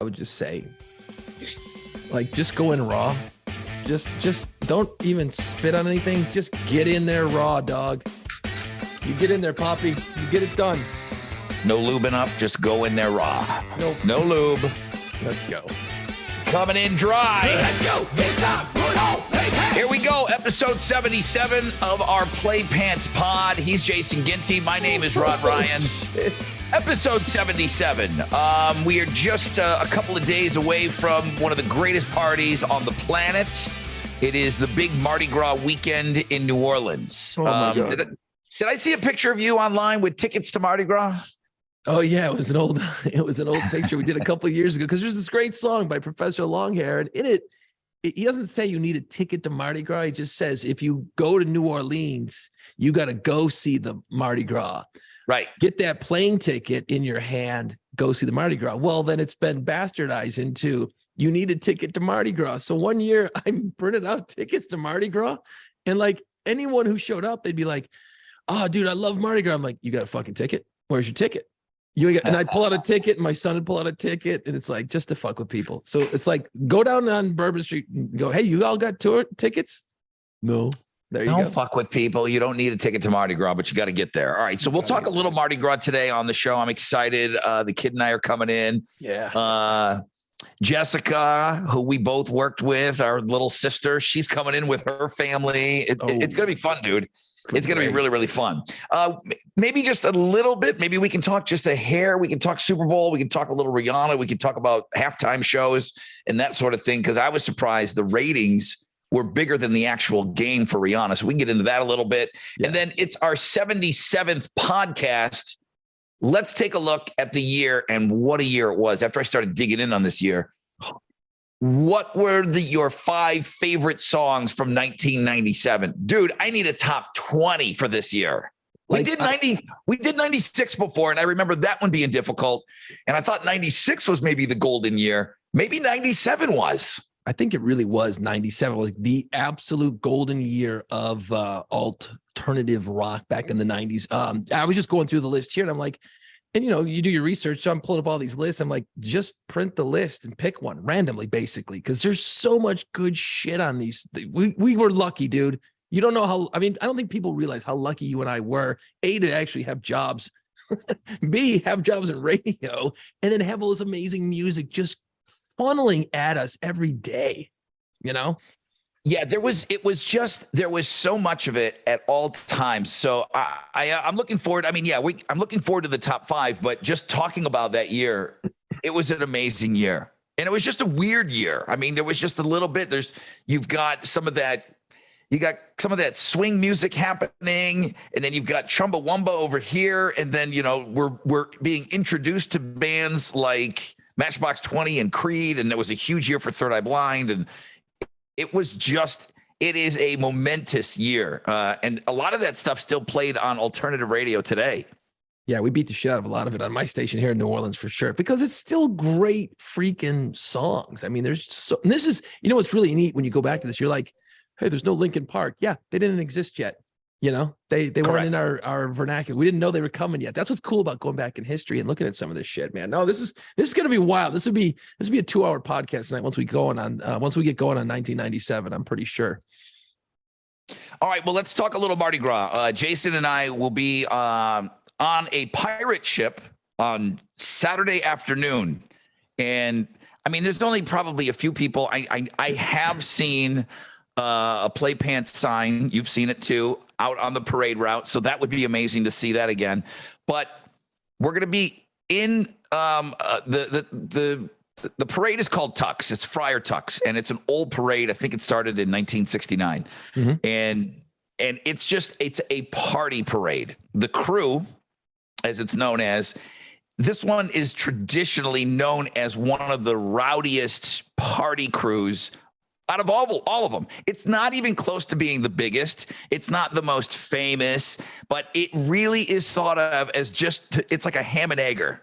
I would just say, like, just go in raw. Just don't even spit on anything. Just get in there raw, dog. You get in there, Poppy. You get it done. No lubing up. Just go in there raw. Nope. No lube. Let's go. Coming in dry. Let's go. It's time. Put on play pants. Here we go. Episode 77 of our Play Pants Pod. He's Jason Ginty. My name is Rod Ryan. Episode 77. We are just a couple of days away from one of the greatest parties on the planet. It is the big Mardi Gras weekend in New Orleans. Oh my God. Did I see a picture of you online with tickets to Mardi Gras? Oh yeah, it was an old picture we did a couple of years ago, because there's this great song by Professor Longhair, and in it, he doesn't say you need a ticket to Mardi Gras. He just says if you go to New Orleans, you got to go see the Mardi Gras. Right. Get that plane ticket in your hand, go see the Mardi Gras. Well, then it's been bastardized into you need a ticket to Mardi Gras. So one year I printed out tickets to Mardi Gras, and like anyone who showed up, they'd be like, "Oh, dude, I love Mardi Gras." I'm like, "You got a fucking ticket? Where's your ticket?" And I'd pull out a ticket, and my son would pull out a ticket, and it's like just to fuck with people. So it's like, go down on Bourbon Street and go, "Hey, you all got tour tickets?" No. There you go. Don't fuck with people. You don't need a ticket to Mardi Gras, but you got to get there. All right. So we'll talk a little Mardi Gras today on the show. I'm excited. The kid and I are coming in. Yeah. Jessica, who we both worked with, our little sister, she's coming in with her family. It's going to be fun, dude. It's going to be really, really fun. Maybe just a little bit. Maybe we can talk just a hair. We can talk Super Bowl. We can talk a little Rihanna. We can talk about halftime shows and that sort of thing, because I was surprised the ratings were bigger than the actual game for Rihanna. So we can get into that a little bit. Yeah. And then it's our 77th podcast. Let's take a look at the year and what a year it was. After I started digging in on this year, what were your 5 favorite songs from 1997? Dude, I need a top 20 for this year. We did 96 before, and I remember that one being difficult. And I thought 96 was maybe the golden year. Maybe 97 was. I think it really was 97, like the absolute golden year of alternative rock back in the 90s. I was just going through the list here, and I'm like, and you do your research. So I'm pulling up all these lists. I'm like, just print the list and pick one randomly, basically, because there's so much good shit on these. We were lucky, dude. You don't know how. I mean, I don't think people realize how lucky you and I were. A, to actually have jobs. B, have jobs in radio, and then have all this amazing music just funneling at us every day, Yeah, there was so much of it at all times. So I'm looking forward. I mean, yeah, I'm looking forward to the top 5, but just talking about that year, it was an amazing year. And it was just a weird year. I mean, there was just a little bit, you've got some of that swing music happening, and then you've got Chumbawamba over here. And then, we're being introduced to bands like Matchbox 20 and Creed, and it was a huge year for Third Eye Blind, and it is a momentous year, and a lot of that stuff still played on alternative radio today. Yeah, we beat the shit out of a lot of it on my station here in New Orleans for sure, because it's still great freaking songs. I mean, and this is, what's really neat when you go back to this, you're like, hey, there's no Linkin Park. Yeah, they didn't exist yet. They weren't in our vernacular. We didn't know they were coming yet. That's what's cool about going back in history and looking at some of this shit, man. No, this is going to be wild. This would be a 2-hour podcast tonight once we get going on 1997. I'm pretty sure. All right, well, let's talk a little Mardi Gras. Jason and I will be on a pirate ship on Saturday afternoon, and I mean, there's only probably a few people. I have seen a Play Pants sign. You've seen it too, out on the parade route. So that would be amazing to see that again. But we're going to be in the parade is called Tux. It's Friar Tux, and it's an old parade. I think it started in 1969. Mm-hmm. And it's a party parade. The crew, as it's known as, this one is traditionally known as one of the rowdiest party crews out of all of them. It's not even close to being the biggest. It's not the most famous, but it really is thought of as it's like a ham and egger,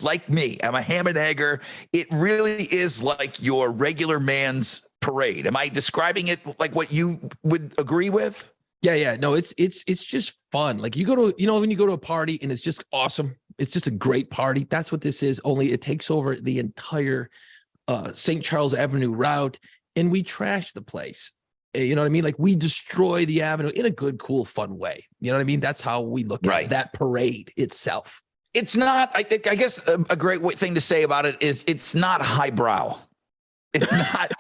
like me. I'm a ham and egger. It really is like your regular man's parade. Am I describing it like what you would agree with? Yeah. No, it's just fun. Like you go to, when you go to a party and it's just awesome. it's just a great party. That's what this is. Only it takes over the entire St. Charles Avenue route, and we trash the place. You know what I mean? Like, we destroy the avenue in a good, cool, fun way. You know what I mean? That's how we look at that parade itself. It's not, I guess a great thing to say about it is it's not highbrow. It's not,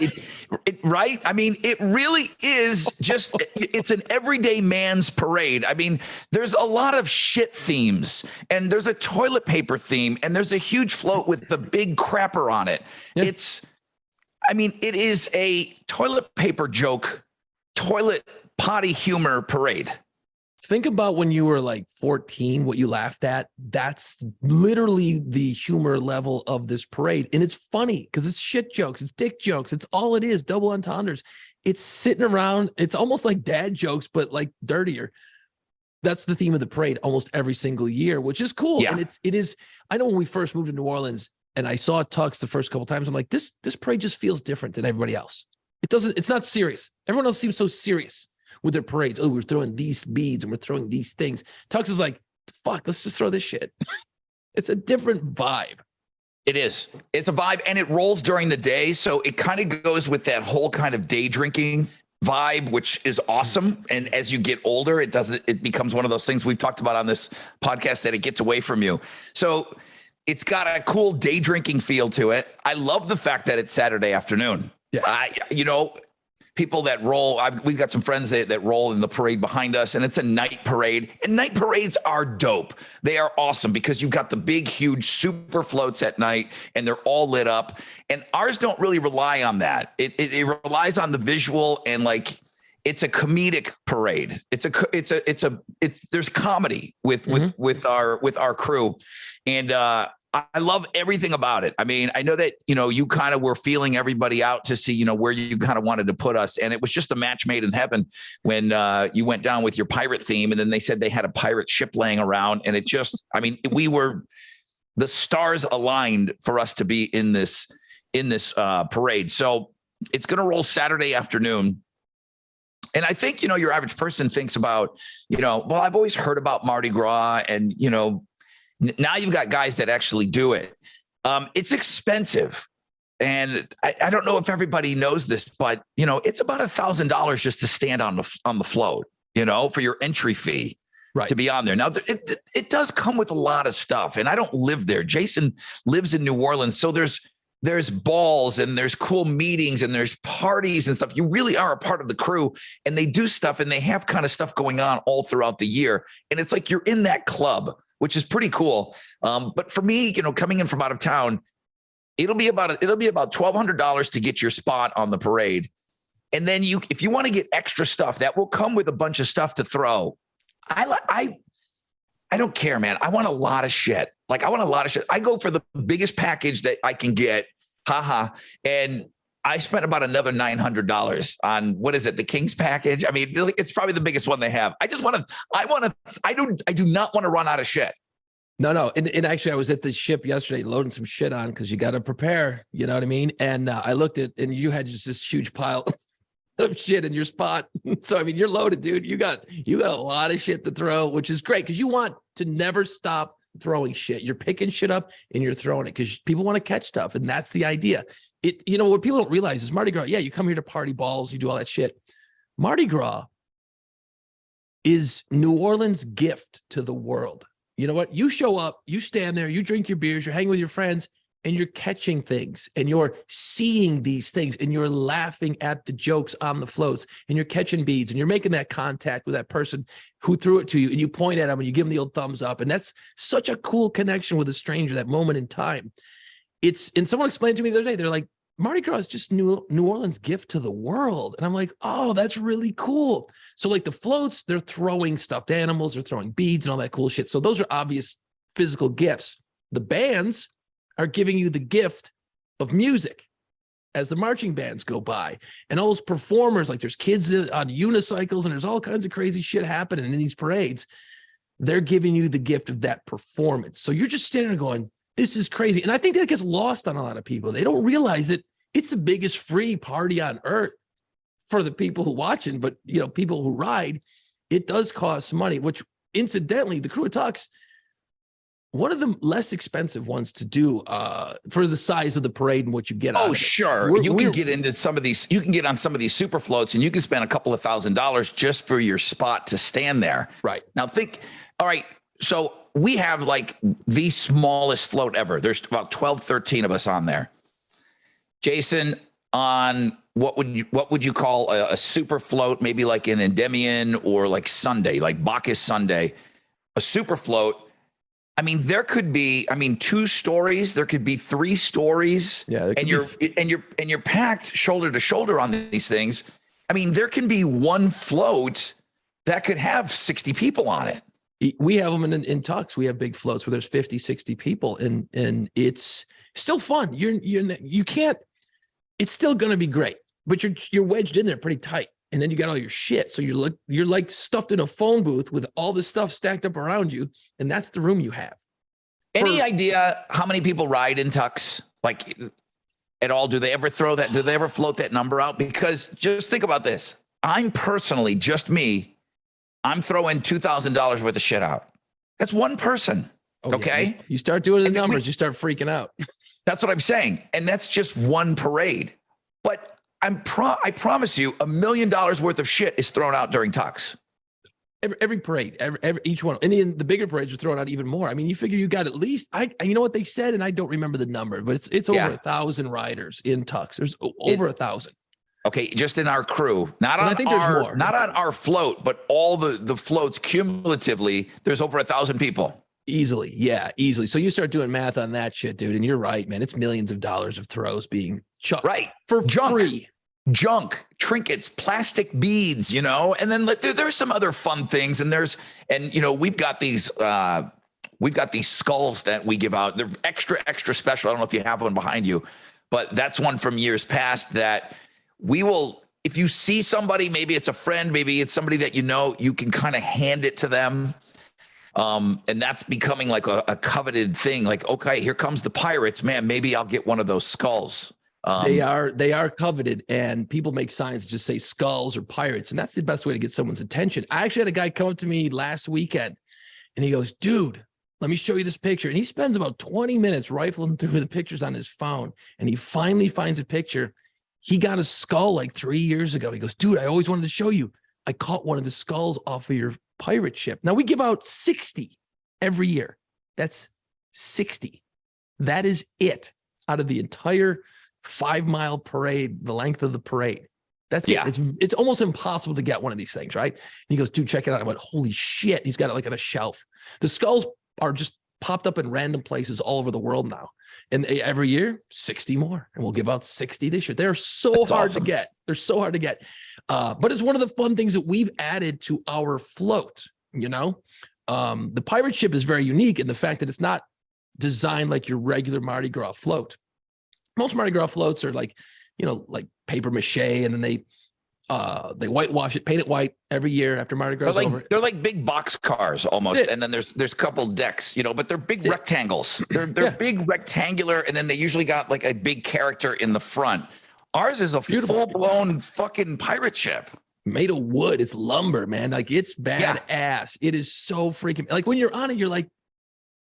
right? I mean, it really is just, it's an everyday man's parade. I mean, there's a lot of shit themes, and there's a toilet paper theme, and there's a huge float with the big crapper on it. Yeah. It is a toilet paper joke, toilet potty humor parade. Think about when you were like 14, what you laughed at. That's literally the humor level of this parade. And it's funny because it's shit jokes. It's dick jokes. It's all it is. Double entendres. It's sitting around. It's almost like dad jokes, but like dirtier. That's the theme of the parade almost every single year, which is cool. Yeah. And it is. I know when we first moved to New Orleans and I saw Tux the first couple of times, I'm like, this parade just feels different than everybody else. It's not serious. Everyone else seems so serious with their parades. Oh, we're throwing these beads and we're throwing these things. Tux is like, fuck, let's just throw this shit. It's a different vibe. It is. It's a vibe, and it rolls during the day. So it kind of goes with that whole kind of day drinking vibe, which is awesome. And as you get older, it becomes one of those things we've talked about on this podcast that it gets away from you. So it's got a cool day drinking feel to it. I love the fact that it's Saturday afternoon. Yeah. People that roll, we've got some friends that roll in the parade behind us, and it's a night parade. And night parades are dope. They are awesome because you've got the big, huge super floats at night, and they're all lit up. And ours don't really rely on that. It relies on the visual, and like, it's a comedic parade. There's comedy with our crew, and I love everything about it. I mean, I know that, you kind of were feeling everybody out to see, where you kind of wanted to put us. And it was just a match made in heaven when you went down with your pirate theme. And then they said they had a pirate ship laying around. And the stars aligned for us to be in this parade. So it's going to roll Saturday afternoon. And I think, your average person thinks about, well, I've always heard about Mardi Gras, and, now you've got guys that actually do it. It's expensive. And I don't know if everybody knows this, but, it's about $1,000 just to stand on the float, for your entry fee to be on there. Now, it does come with a lot of stuff. And I don't live there. Jason lives in New Orleans. So there's balls, and there's cool meetings, and there's parties and stuff. You really are a part of the crew, and they do stuff, and they have kind of stuff going on all throughout the year. And it's like you're in that club, which is pretty cool. But for me, coming in from out of town, it'll be about $1,200 to get your spot on the parade. And then if you want to get extra stuff, that will come with a bunch of stuff to throw. I don't care, man. I want a lot of shit. I go for the biggest package that I can get. And I spent about another $900 on, what is it? The King's package. I mean, it's probably the biggest one they have. I do not want to run out of shit. No. And actually I was at the ship yesterday loading some shit on, because you got to prepare, you know what I mean? And I looked at, and you had just this huge pile of shit in your spot. So, I mean, you're loaded, dude. You got a lot of shit to throw, which is great, because you want to never stop throwing shit. You're picking shit up and you're throwing it because people want to catch stuff. And that's the idea. What people don't realize is Mardi Gras. Yeah, you come here to party balls, you do all that shit. Mardi Gras is New Orleans' gift to the world. You know what? You show up, you stand there, you drink your beers, you're hanging with your friends, and you're catching things, and you're seeing these things, and you're laughing at the jokes on the floats, and you're catching beads, and you're making that contact with that person who threw it to you, and you point at them and you give them the old thumbs up. And that's such a cool connection with a stranger, that moment in time. And someone explained to me the other day, they're like, Mardi Gras is just New Orleans' gift to the world. And I'm like, oh, that's really cool. So like the floats, they're throwing stuffed animals, they're throwing beads and all that cool shit. So those are obvious physical gifts. The bands are giving you the gift of music as the marching bands go by. And all those performers, like there's kids on unicycles, and there's all kinds of crazy shit happening in these parades. They're giving you the gift of that performance. So you're just standing there going, this is crazy. And I think that gets lost on a lot of people. They don't realize that it's the biggest free party on earth for the people who watching, but people who ride, it does cost money, which incidentally, the crew of Tux, one of the less expensive ones to do for the size of the parade and what you get. Oh, sure. You can get into some of these. You can get on some of these super floats, and you can spend a couple of $1,000s just for your spot to stand there. Right. Now think. All right. So we have like the smallest float ever. There's about 12, 13 of us on there. Jason, on what would you call a super float? Maybe like an Endymion or like Sunday, like Bacchus Sunday, a super float. I mean, there could be, 2 stories. There could be 3 stories. Yeah, and you're packed shoulder to shoulder on these things. I mean, there can be one float that could have 60 people on it. We have them in Tux. We have big floats where there's 50, 60 people, and it's still fun. You can't. It's still going to be great, but you're wedged in there pretty tight, and then you got all your shit. So you're like stuffed in a phone booth with all this stuff stacked up around you, and that's the room you have. Any idea how many people ride in Tux? Like at all? Do they ever throw that? Do they ever float that number out? Because just think about this. I'm personally, just me, I'm throwing $2,000 worth of shit out. That's one person. Oh, okay. Yeah. You start doing the numbers, you start freaking out. That's what I'm saying. And that's just one parade. But I promise you, $1 million worth of shit is thrown out during Tux. Every parade, every each one. And then the bigger parades are throwing out even more. I mean, you figure you got at least, you know what they said, and I don't remember the number, but it's over 1,000 riders in Tux. There's over 1,000. Okay, just in our crew, not on our float, but all the floats cumulatively, there's over 1,000 people. Easily. Yeah, easily. So you start doing math on that shit, dude. And you're right, man. It's millions of dollars of throws being chucked for free. Junk, trinkets, plastic beads, and then there's some other fun things. And we've got these skulls that we give out. They're extra special. I don't know if you have one behind you, but that's one from years past that we will, if you see somebody, maybe it's a friend, maybe it's somebody that you can kind of hand it to them. And that's becoming like a coveted thing. Like, okay, here comes the pirates, man. Maybe I'll get one of those skulls. They are coveted, and people make signs that just say skulls or pirates. And that's the best way to get someone's attention. I actually had a guy come up to me last weekend and he goes, dude, let me show you this picture. And he spends about 20 minutes rifling through the pictures on his phone. And he finally finds a picture. He got a skull like 3 years ago. He goes, dude, I always wanted to show you. I caught one of the skulls off of your pirate ship. Now we give out 60 every year. That's 60. That is it out of the entire 5-mile parade, the length of the parade. That's it. It's almost impossible to get one of these things, right? And he goes, dude, check it out. I went, holy shit. He's got it like on a shelf. The skulls are just popped up in random places all over the world now. And every year, 60 more. And we'll give out 60 this year. They're so hard to get. They're so hard to get. But it's one of the fun things that we've added to our float, The pirate ship is very unique in the fact that it's not designed like your regular Mardi Gras float. Most Mardi Gras floats are like, like paper mache, and then they whitewash it, paint it white every year after Mardi Gras is over. They're like big box cars almost, and then there's a couple decks, but they're big rectangles. They're big rectangular, and then they usually got like a big character in the front. Ours is a full-blown fucking pirate ship. Made of wood. It's lumber, man. Like, it's badass. Yeah. It is so freaking, like, when you're on it, you're like,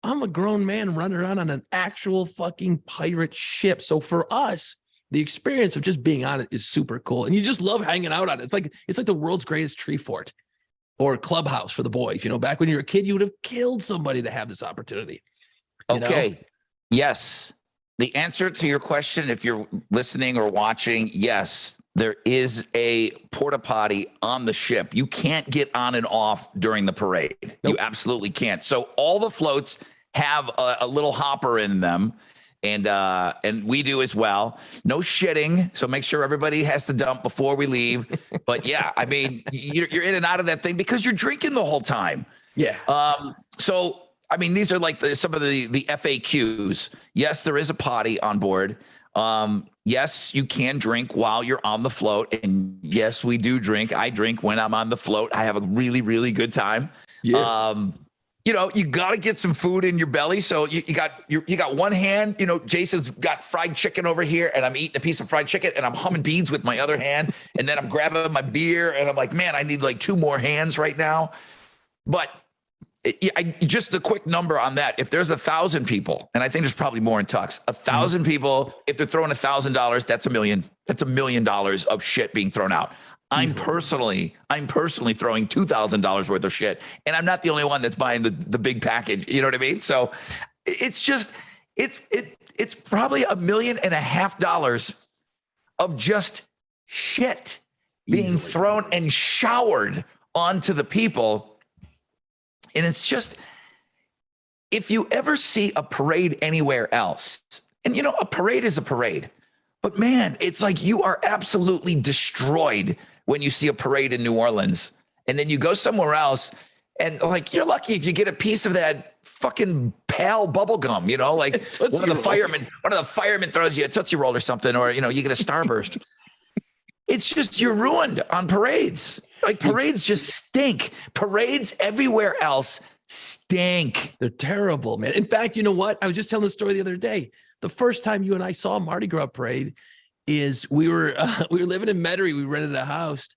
I'm a grown man running around on an actual fucking pirate ship. So for us, the experience of just being on it is super cool. And you just love hanging out on it. It's like the world's greatest tree fort or clubhouse for the boys. Back when you were a kid, you would have killed somebody to have this opportunity. Okay. Yes. The answer to your question, if you're listening or watching, yes, there is a porta potty on the ship. You can't get on and off during the parade. Nope. You absolutely can't. So all the floats have a little hopper in them. And we do as well. No shitting. So make sure everybody has to dump before we leave. But yeah, I mean, you're in and out of that thing because you're drinking the whole time. Yeah. So, I mean, these are like some of the FAQs. Yes, there is a potty on board. Yes, you can drink while you're on the float. And yes, we do drink. I drink when I'm on the float. I have a really, really good time. Yeah. You got to get some food in your belly. So you got one hand, Jason's got fried chicken over here, and I'm eating a piece of fried chicken, and I'm humming beads with my other hand. And then I'm grabbing my beer, and I'm like, man, I need like 2 more hands right now. But Just the quick number on that. If there's 1,000 people, and I think there's probably more in Tux, 1,000 people, if they're throwing $1,000, that's $1 million. That's $1 million of shit being thrown out. I'm personally throwing $2,000 worth of shit, and I'm not the only one that's buying the big package. You know what I mean? So it's just it's probably $1.5 million of just shit being thrown and showered onto the people. And it's just, if you ever see a parade anywhere else, and you know, a parade is a parade, but man, it's like you are absolutely destroyed when you see a parade in New Orleans, and then you go somewhere else and like, you're lucky if you get a piece of that fucking pal bubble gum, you know, like one of the firemen throws you a Tootsie Roll or something, or, you know, you get a Starburst. It's just, you're ruined on parades. Like, parades just stink. Parades everywhere else stink. They're terrible, man. In fact, you know what? I was just telling the story the other day. The first time you and I saw a Mardi Gras parade is we were living in Metairie. We rented a house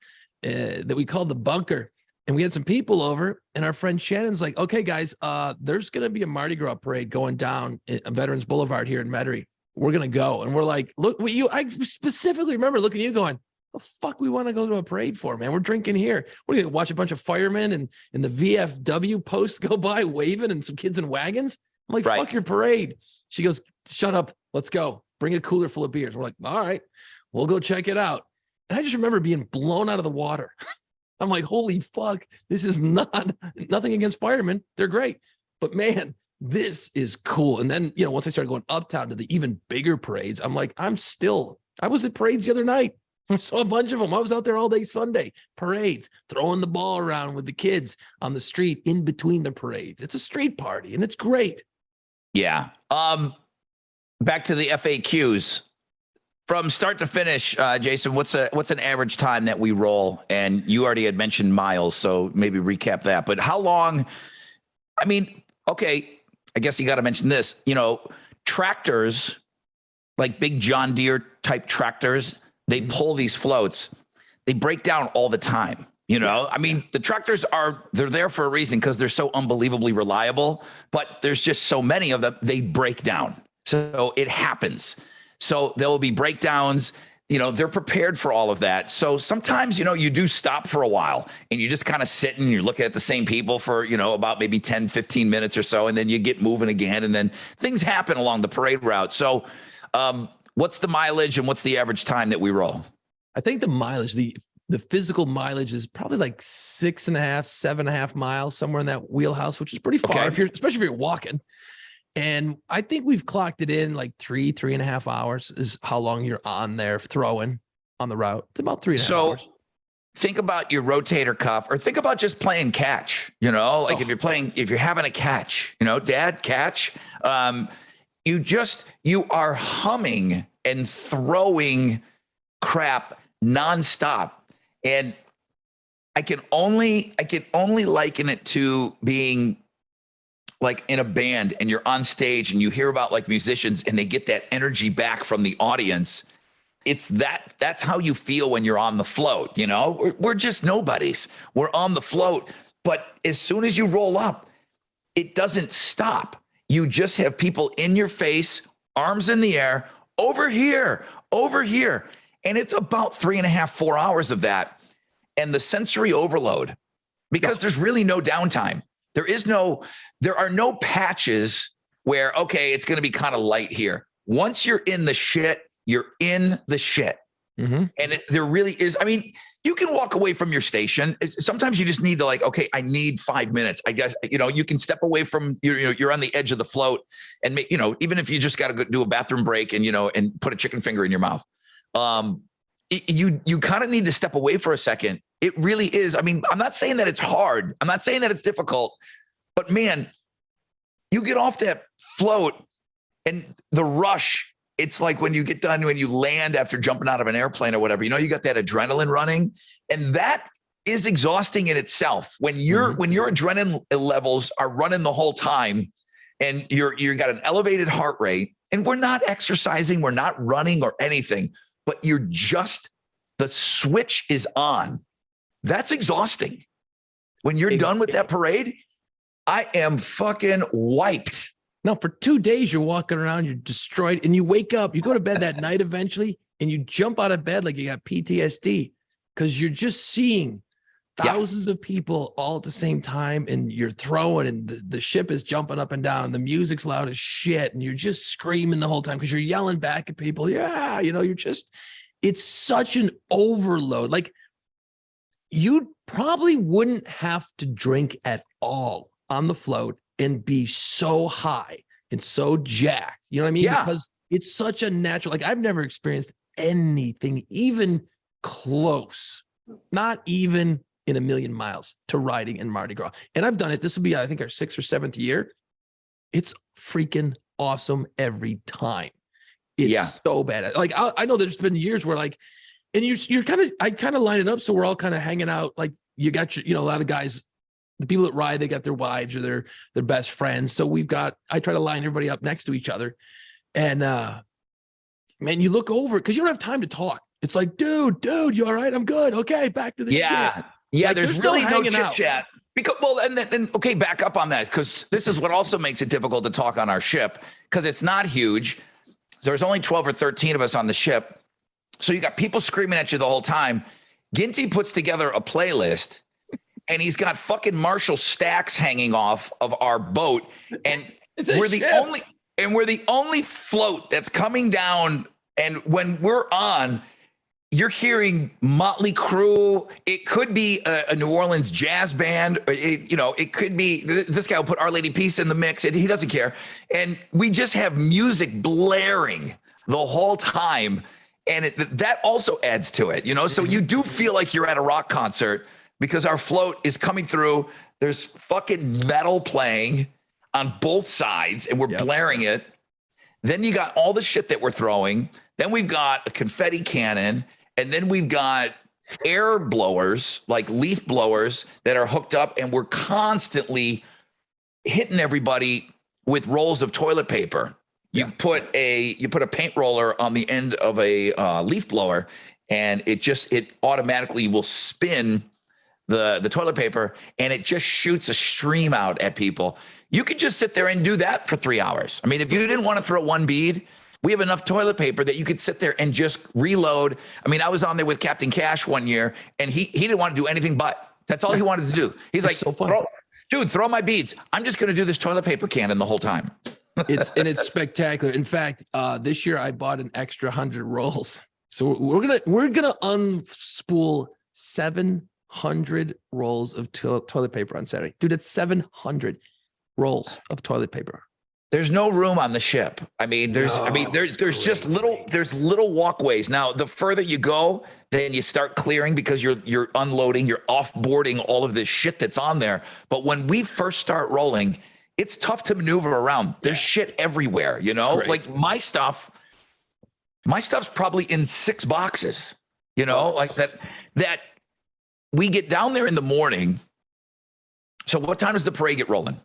that we called the Bunker, and we had some people over. And our friend Shannon's like, "Okay, guys, there's going to be a Mardi Gras parade going down Veterans Boulevard here in Metairie. We're going to go." And we're like, "Look, I specifically remember looking at you going, the fuck we want to go to a parade for, man? We're drinking here. We're going to watch a bunch of firemen and the VFW post go by waving and some kids in wagons." I'm like, fuck your parade. She goes, "Shut up. Let's go. Bring a cooler full of beers." We're like, all right, we'll go check it out. And I just remember being blown out of the water. I'm like, holy fuck, this is nothing against firemen. They're great. But man, this is cool. And then, you know, once I started going uptown to the even bigger parades, I'm like, I was at parades the other night. I saw a bunch of them. I was out there all day Sunday, parades, throwing the ball around with the kids on the street in between the parades. It's a street party and it's great. Yeah. Back to the FAQs. From start to finish, Jason, what's an average time that we roll? And you already had mentioned miles, so maybe recap that. But how long? I mean, okay, I guess you got to mention this. You know, tractors, like big John Deere type tractors, they pull these floats. They break down all the time. You know, I mean, the tractors they're there for a reason because they're so unbelievably reliable, but there's just so many of them, they break down. So it happens. So there will be breakdowns, you know, they're prepared for all of that. So sometimes, you know, you do stop for a while and you just kind of sit and you're looking at the same people for, you know, about maybe 10, 15 minutes or so. And then you get moving again. And then things happen along the parade route. So what's the mileage and what's the average time that we roll? I think the mileage, the physical mileage is probably like 6.5, 7.5 miles, somewhere in that wheelhouse, which is pretty far, especially if you're walking. And I think we've clocked it in like 3.5 hours is how long you're on there throwing on the route. It's about 3.5 hours. Think about your rotator cuff, or think about just playing catch, you know, like if you're having a catch, you know, dad catch, you are humming and throwing crap nonstop. And I can only liken it to being like in a band and you're on stage and you hear about like musicians and they get that energy back from the audience. That's how you feel when you're on the float. You know, we're just nobodies. We're on the float, but as soon as you roll up, it doesn't stop. You just have people in your face, arms in the air, over here. And it's about 3.5, 4 hours of that. And the sensory overload, because there's really no downtime. There are no patches where, okay, it's going to be kind of light here. Once you're in the shit, you're in the shit. Mm-hmm. And there really is. I mean, you can walk away from your station. Sometimes you just need to like, okay, I need 5 minutes. I guess, you know, you can step away from, you're on the edge of the float and make, you know, even if you just got to go do a bathroom break and, you know, and put a chicken finger in your mouth. You kind of need to step away for a second. It really is. I mean, I'm not saying that it's hard. I'm not saying that it's difficult, but man, you get off that float and the rush, it's like when you get done, when you land after jumping out of an airplane or whatever, you know, you got that adrenaline running, and that is exhausting in itself. When your adrenaline levels are running the whole time and you got an elevated heart rate, and we're not exercising, we're not running or anything, but the switch is on. That's exhausting. When you're done with that parade, I am fucking wiped. Now, for 2 days, you're walking around, you're destroyed, and you wake up, you go to bed that night eventually, and you jump out of bed like you got PTSD because you're just seeing thousands of people all at the same time, and you're throwing, and the ship is jumping up and down. The music's loud as shit, and you're just screaming the whole time because you're yelling back at people. Yeah, it's such an overload. Like, you probably wouldn't have to drink at all on the float and be so high and so jacked. You know what I mean? Yeah. Because it's such a natural, like, I've never experienced anything even close, not even in a million miles, to riding in Mardi Gras. And I've done it. This will be, I think, our 6th or 7th year. It's freaking awesome every time. It's so bad. Like, I know there's been years where, like, and I kind of line it up so we're all kind of hanging out. Like, you got a lot of guys, the people that ride, they got their wives or their best friends. So I try to line everybody up next to each other. And man, you look over because you don't have time to talk. It's like, dude, you all right? I'm good. Okay, back to the shit. Yeah, Like, there's really no chit chat. Because, well, and okay, back up on that, because this is what also makes it difficult to talk on our ship, because it's not huge. There's only 12 or 13 of us on the ship. So you got people screaming at you the whole time. Ginty puts together a playlist, and he's got fucking Marshall stacks hanging off of our boat. And we're the only float that's coming down. And when we're on, you're hearing Motley Crue. It could be a New Orleans jazz band. It could be this guy will put Our Lady Peace in the mix. He doesn't care. And we just have music blaring the whole time. And that also adds to it, So you do feel like you're at a rock concert because our float is coming through. There's fucking metal playing on both sides, and we're blaring it. Then you got all the shit that we're throwing. Then we've got a confetti cannon. And then we've got air blowers, like leaf blowers, that are hooked up, and we're constantly hitting everybody with rolls of toilet paper. You put a paint roller on the end of a leaf blower, and it automatically will spin the toilet paper, and it just shoots a stream out at people. You could just sit there and do that for 3 hours. I mean, if you didn't want to throw one bead, we have enough toilet paper that you could sit there and just reload. I mean, I was on there with Captain Cash one year, and he didn't want to do anything but. That's all he wanted to do. He's like, so fun. Throw my beads. I'm just going to do this toilet paker cannon the whole time. It's spectacular. In fact, this year I bought an extra 100 rolls. So we're gonna unspool 700 rolls of toilet paper on Saturday. Dude, that's 700 rolls of toilet paper. There's no room on the ship. I mean, there's just little walkways. Now, the further you go, then you start clearing because you're unloading, you're offboarding all of this shit that's on there. But when we first start rolling, it's tough to maneuver around. There's shit everywhere, Like my stuff's probably in 6 boxes, like that we get down there in the morning. So what time does the parade get rolling?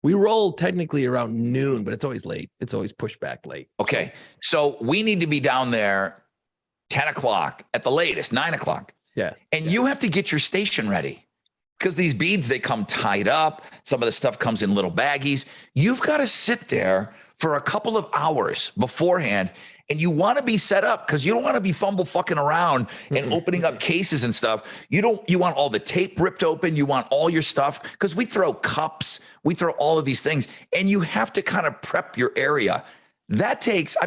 We roll technically around noon, but it's always late. It's always pushed back late. Okay. So we need to be down there 10 o'clock at the latest, 9 o'clock. Yeah. And you have to get your station ready because these beads, they come tied up. Some of the stuff comes in little baggies. You've got to sit there for a couple of hours beforehand, and you want to be set up because you don't want to be fucking around and opening up cases and stuff. You want all the tape ripped open. You want all your stuff because we throw cups, we throw all of these things, and you have to kind of prep your area. That takes,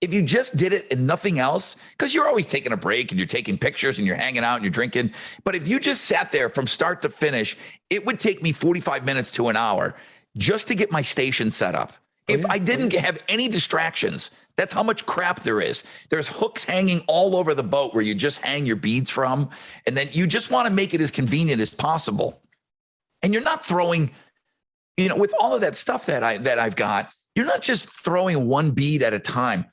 if you just did it and nothing else, because you're always taking a break and you're taking pictures and you're hanging out and you're drinking. But if you just sat there from start to finish, it would take me 45 minutes to an hour just to get my station set up. If I didn't have any distractions, that's how much crap there is. There's hooks hanging all over the boat where you just hang your beads from. And then you just want to make it as convenient as possible. And you're not throwing, with all of that stuff that I've got, you're not just throwing one bead at a time.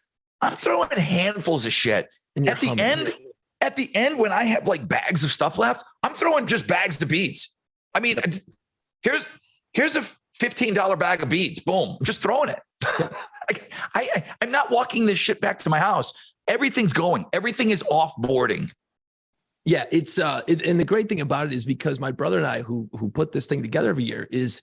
I'm throwing handfuls of shit. At the end, when I have like bags of stuff left, I'm throwing just bags of beads. I mean, here's a $15 bag of beads. Boom. I'm just throwing it. I'm not walking this shit back to my house. Everything's going. Everything is offboarding. Yeah, it's and the great thing about it is because my brother and I who put this thing together every year is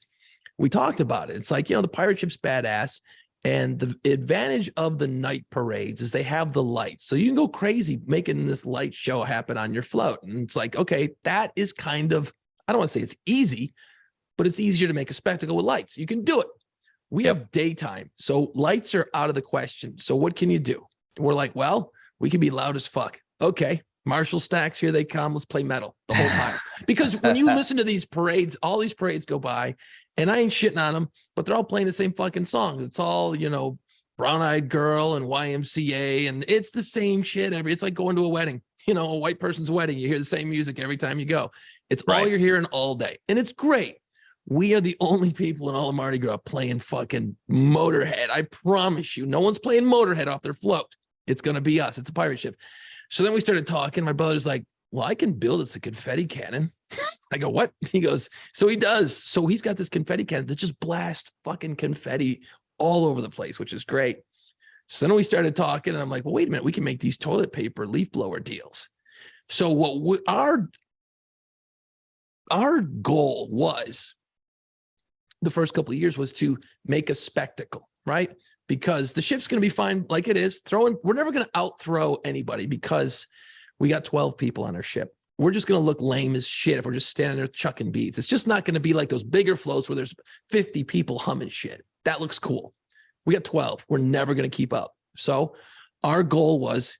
we talked about it. It's like, the pirate ship's badass. And the advantage of the night parades is they have the lights. So you can go crazy making this light show happen on your float. And it's like, okay, that is kind of, I don't want to say it's easy, but it's easier to make a spectacle with lights. You can do it. We have daytime. So lights are out of the question. So what can you do? We're like, well, we can be loud as fuck. Okay. Marshall stacks, here they come. Let's play metal the whole time. Because when you listen to these parades, all these parades go by, and I ain't shitting on them, but they're all playing the same fucking songs. It's all, Brown Eyed Girl and YMCA, and it's the same shit. It's like going to a wedding, a white person's wedding. You hear the same music every time you go. It's all you're hearing all day, and it's great. We are the only people in all of Mardi Gras playing fucking Motorhead. I promise you, no one's playing Motorhead off their float. It's going to be us. It's a pirate ship. So then we started talking. My brother's like, well, I can build us a confetti cannon. I go, what? He goes, so he does. So he's got this confetti cannon that just blasts fucking confetti all over the place, which is great. So then we started talking, and I'm like, well, wait a minute. We can make these toilet paper leaf blower deals. So what our goal was the first couple of years was to make a spectacle, right? Because the ship's going to be fine like it is. We're never going to out-throw anybody because we got 12 people on our ship. We're just going to look lame as shit if we're just standing there chucking beads. It's just not going to be like those bigger floats where there's 50 people humming shit. That looks cool. We got 12. We're never going to keep up. So our goal was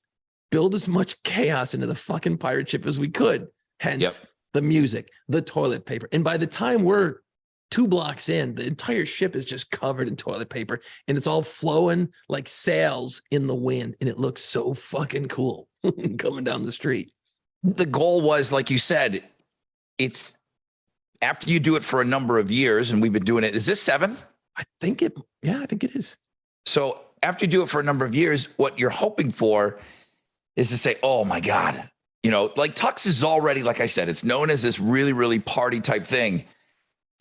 build as much chaos into the fucking pirate ship as we could. Hence the music, the toilet paper. And by the time we're 2 blocks in, the entire ship is just covered in toilet paper, and it's all flowing like sails in the wind, and it looks so fucking cool coming down the street. The goal was, like you said, it's after you do it for a number of years, and we've been doing it. Is this 7? I think it is. So after you do it for a number of years, what you're hoping for is to say, oh my God, like Tux is already, like I said, it's known as this really, really party type thing.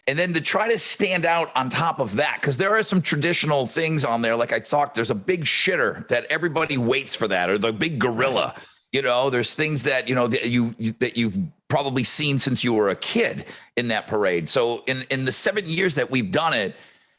And then to try to stand out on top of that, because there are some traditional things on there. Like I talked, there's a big shitter that everybody waits for that, or the big gorilla. There's things that, that you've probably seen since you were a kid in that parade. So in the 7 years that we've done it,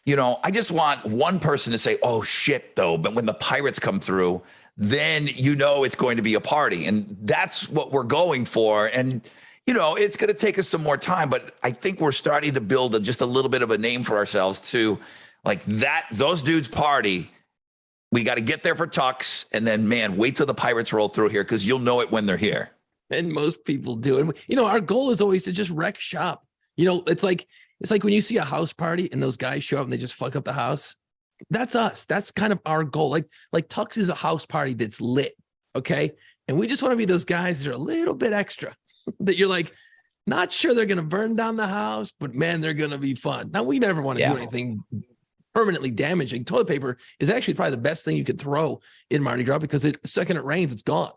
I just want one person to say, oh shit though. But when the pirates come through, then, it's going to be a party. And that's what we're going for. And it's going to take us some more time, but I think we're starting to build just a little bit of a name for ourselves too. Like that, those dudes party. We got to get there for Tux, and then, man, wait till the pirates roll through here, because you'll know it when they're here. And most people do. And, our goal is always to just wreck shop. It's like when you see a house party and those guys show up and they just fuck up the house. That's us. That's kind of our goal. Like Tux is a house party that's lit. Okay. And we just want to be those guys that are a little bit extra. That you're like, not sure they're going to burn down the house, but man, they're going to be fun. Now, we never want to do anything permanently damaging. Toilet paper is actually probably the best thing you could throw in Mardi Gras, because the second it rains, it's gone,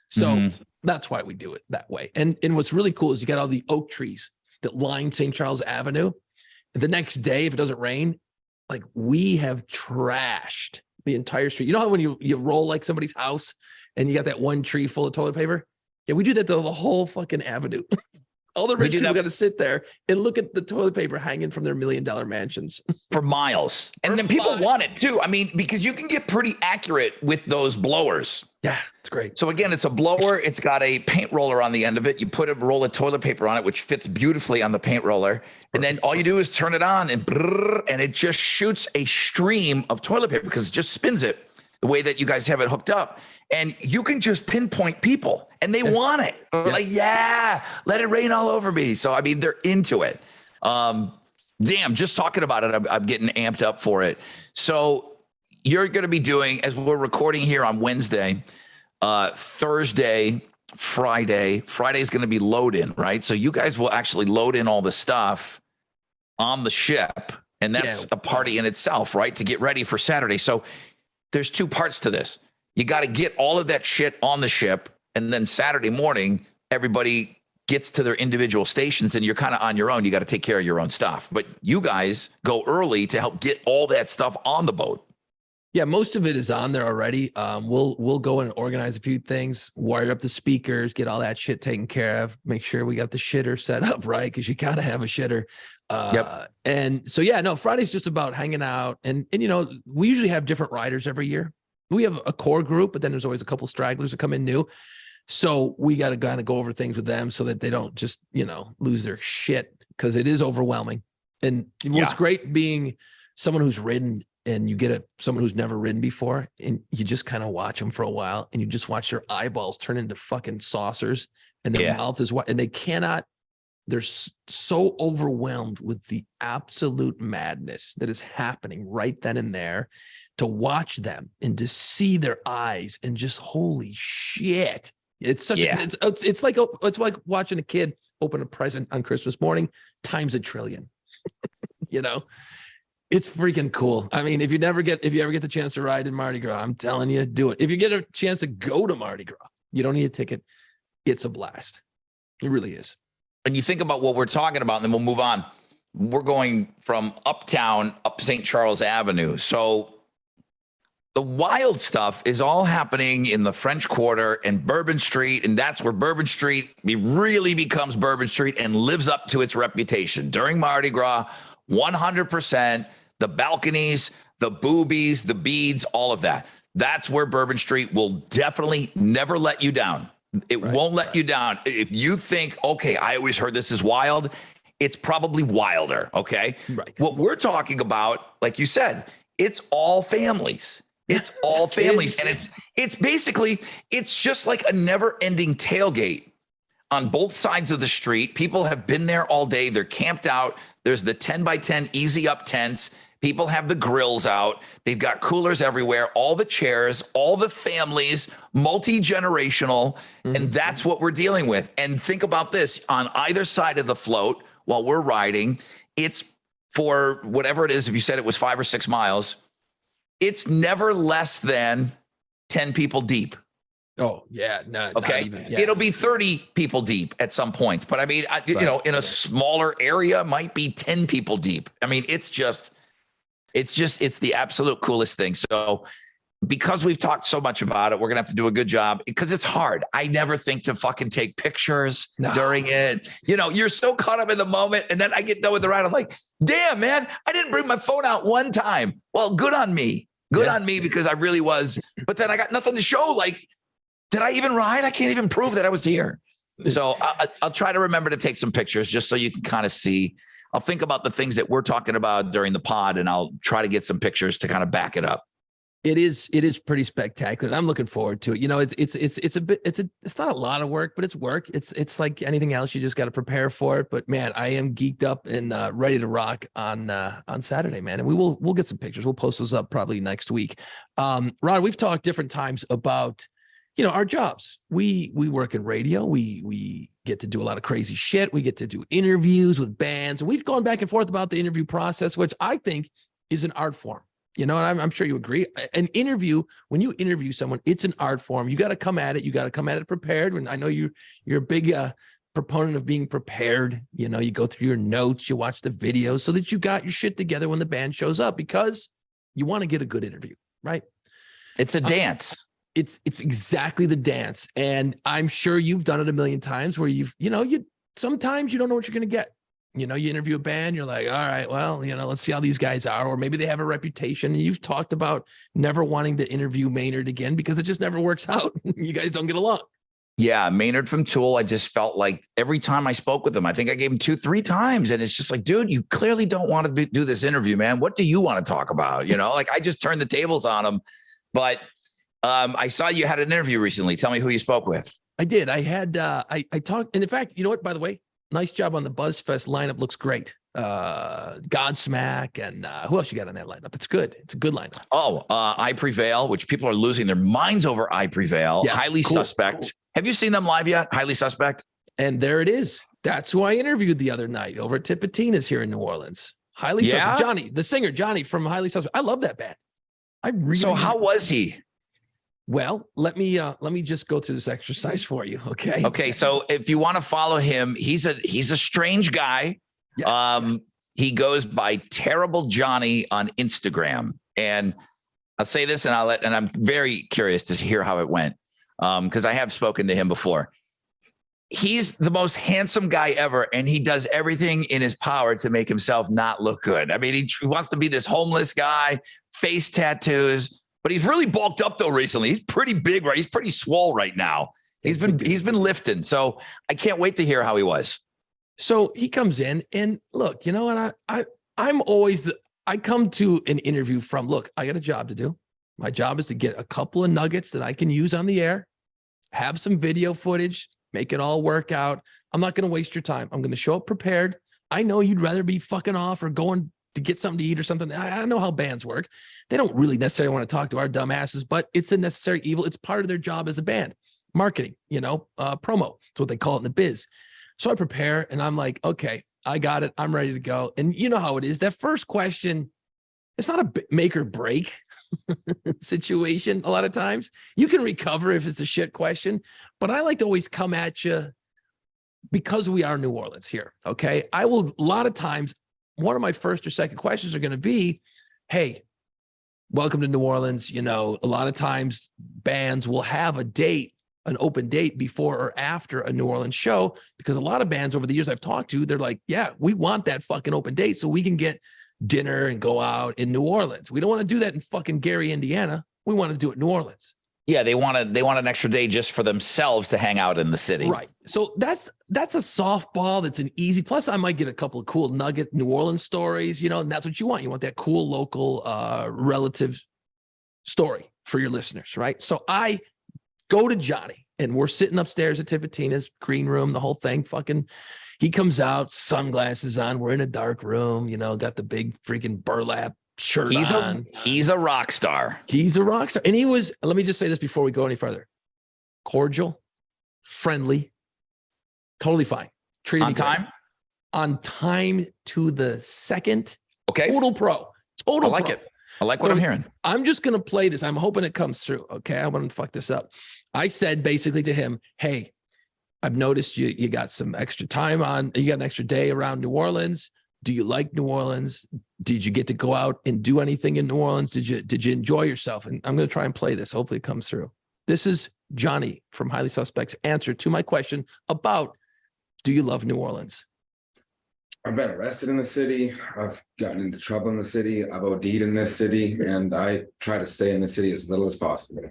So that's why we do it that way. And what's really cool is you got all the oak trees that line St. Charles Avenue. And the next day, if it doesn't rain, like, we have trashed the entire street. You know how when you roll like somebody's house and you got that one tree full of toilet paper? Yeah, we do that to the whole fucking avenue. All the rich people got to sit there and look at the toilet paper hanging from their $1 million mansions for miles. And then people want it too. I mean, because you can get pretty accurate with those blowers. Yeah, it's great. So again, it's a blower. It's got a paint roller on the end of it. You put a roll of toilet paper on it, which fits beautifully on the paint roller. And then all you do is turn it on, and it just shoots a stream of toilet paper, because it just spins it the way that you guys have it hooked up. And you can just pinpoint people, and they want it. Like, let it rain all over me. So, I mean, they're into it. Damn, just talking about it, I'm getting amped up for it. So you're going to be doing, as we're recording here on Wednesday, Thursday, Friday. Friday is going to be load in, right? So you guys will actually load in all the stuff on the ship, and that's a party in itself, right? To get ready for Saturday. So there's 2 parts to this. You got to get all of that shit on the ship, and then Saturday morning, everybody gets to their individual stations, and you're kind of on your own. You got to take care of your own stuff. But you guys go early to help get all that stuff on the boat. Yeah, most of it is on there already. We'll go and organize a few things, wire up the speakers, get all that shit taken care of, make sure we got the shitter set up right, because you gotta have a shitter. And so yeah, no, Friday's just about hanging out, and you know, we usually have different riders every year. We have a core group, but then there's always a couple stragglers that come in new. So we got to kind of go over things with them so that they don't just, you know, lose their shit, because it is overwhelming. And what's great being someone who's ridden, and you get someone who's never ridden before, and you just kind of watch them for a while, and you just watch their eyeballs turn into fucking saucers, and their mouth is what, and they're so overwhelmed with the absolute madness that is happening right then and there, to watch them and to see their eyes and just, holy shit. It's such it's like watching a kid open a present on Christmas morning times a trillion. You know, it's freaking cool. I mean, if you ever get the chance to ride in Mardi Gras, I'm telling you, do it. If you get a chance to go to Mardi Gras, you don't need a ticket. It's a blast. It really is. And you think about what we're talking about, and then we'll move on. We're going from uptown up St. Charles Avenue. So the wild stuff is all happening in the French Quarter and Bourbon Street, and that's where Bourbon Street really becomes Bourbon Street and lives up to its reputation. During Mardi Gras, 100%, the balconies, the boobies, the beads, all of that. That's where Bourbon Street will definitely never let you down. It won't let you down. If you think, okay, I always heard this is wild, it's probably wilder, okay? Right. What we're talking about, like you said, it's all families. It's all families. And it's basically, it's just like a never-ending tailgate on both sides of the street. People have been there all day. They're camped out. There's the 10 by 10 easy up tents. People have the grills out. They've got coolers everywhere, all the chairs, all the families, multi-generational. And that's what we're dealing with. And think about this, on either side of the float while we're riding, it's for whatever it is. If you said it was 5 or 6 miles, it's never less than 10 people deep. Oh yeah. No, okay. It'll be 30 people deep at some points, but I mean, you know, in a smaller area might be 10 people deep. I mean, it's the absolute coolest thing. So because we've talked so much about it, we're going to have to do a good job, because it's hard. I never think to fucking take pictures during it. You know, you're so caught up in the moment. And then I get done with the ride. I'm like, damn, man, I didn't bring my phone out one time. Well, good on me. Good on me, because I really was. But then I got nothing to show. Like, did I even ride? I can't even prove that I was here. So I'll try to remember to take some pictures just so you can kind of see. I'll think about the things that we're talking about during the pod, and I'll try to get some pictures to kind of back it up. It is pretty spectacular. I'm looking forward to it. You know, it's not a lot of work, but it's work. It's like anything else. You just got to prepare for it. But man, I am geeked up and ready to rock on Saturday, man. And we'll get some pictures. We'll post those up probably next week. Rod, we've talked different times about, you know, our jobs. We work in radio. We get to do a lot of crazy shit. We get to do interviews with bands, and we've gone back and forth about the interview process, which I think is an art form. You know, and I'm sure you agree. An interview, when you interview someone, it's an art form. You got to come at it. You got to come at it prepared. And I know you're a big proponent of being prepared. You know, you go through your notes, you watch the videos so that you got your shit together when the band shows up, because you want to get a good interview, right? It's a dance. It's exactly the dance. And I'm sure you've done it a million times where sometimes you don't know what you're going to get. You know, you interview a band, you're like, all right, well, you know, let's see how these guys are. Or maybe they have a reputation. And you've talked about never wanting to interview Maynard again because it just never works out. You guys don't get along. Yeah, Maynard from Tool. I just felt like every time I spoke with him, I think I gave him 2-3 times. And it's just like, dude, you clearly don't want to do this interview, man. What do you want to talk about? You know, like I just turned the tables on him. But I saw you had an interview recently. Tell me who you spoke with. I did. I had, I talked. And in fact, you know what, by the way, nice job on the BuzzFest lineup. Looks great. Godsmack and who else you got on that lineup? It's good. It's a good lineup. Oh, I Prevail, which people are losing their minds over. I Prevail. Yeah, Highly Suspect. Cool. Have you seen them live yet? Highly Suspect. And there it is. That's who I interviewed the other night over at Tipitina's here in New Orleans. Highly Suspect. Johnny, the singer, Johnny from Highly Suspect. I love that band. So how was he? Well, let me just go through this exercise for you. Okay. Okay. So if you want to follow him, he's a strange guy. Yeah. He goes by Terrible Johnny on Instagram. And I'll say this, and I'm very curious to hear how it went, because I have spoken to him before. He's the most handsome guy ever, and he does everything in his power to make himself not look good. I mean, he wants to be this homeless guy, face tattoos, but he's really bulked up though recently. He's pretty big, right? He's pretty swole right now. He's been lifting, so I can't wait to hear how he was. So he comes in, and look, you know what? I'm always I come to an interview from, look, I got a job to do. My job is to get a couple of nuggets that I can use on the air, have some video footage, make it all work out. I'm not going to waste your time. I'm going to show up prepared. I know you'd rather be fucking off or going to get something to eat or something. I don't know how bands work. They don't really necessarily want to talk to our dumb asses, but it's a necessary evil. It's part of their job as a band. Marketing, promo. It's what they call it in the biz. So I prepare and I'm like, okay, I got it. I'm ready to go. And you know how it is. That first question, it's not a make or break situation. A lot of times you can recover if it's a shit question, but I like to always come at you because we are New Orleans here. Okay. A lot of times, one of my first or second questions are going to be, hey, welcome to New Orleans. A lot of times bands will have an open date before or after a New Orleans show, because a lot of bands over the years I've talked to, they're like, yeah, we want that fucking open date so we can get dinner and go out in New Orleans. We don't want to do that in fucking Gary, Indiana. We want to do it in New Orleans. Yeah, they want an extra day just for themselves to hang out in the city. Right. So that's a softball. That's an easy. Plus, I might get a couple of cool nugget New Orleans stories, and that's what you want. You want that cool local relative story for your listeners, right? So I go to Johnny, and we're sitting upstairs at Tipitina's green room, the whole thing. Fucking, he comes out, sunglasses on. We're in a dark room, got the big freaking burlap shirt on. He's a rock star. He's a rock star. And he was, let me just say this before we go any further, cordial, friendly, totally fine. Treated on time? On time to the second. Okay. Total pro. I like it. I like what I'm hearing. I'm just going to play this. I'm hoping it comes through. Okay. I want to fuck this up. I said basically to him, hey, I've noticed you got some extra time on, you got an extra day around New Orleans. Do you like New Orleans? Did you get to go out and do anything in New Orleans? Did you enjoy yourself? And I'm going to try and play this. Hopefully it comes through. This is Johnny from Highly Suspect's answer to my question about, do you love New Orleans? I've been arrested in the city. I've gotten into trouble in the city. I've OD'd in this city, and I try to stay in the city as little as possible.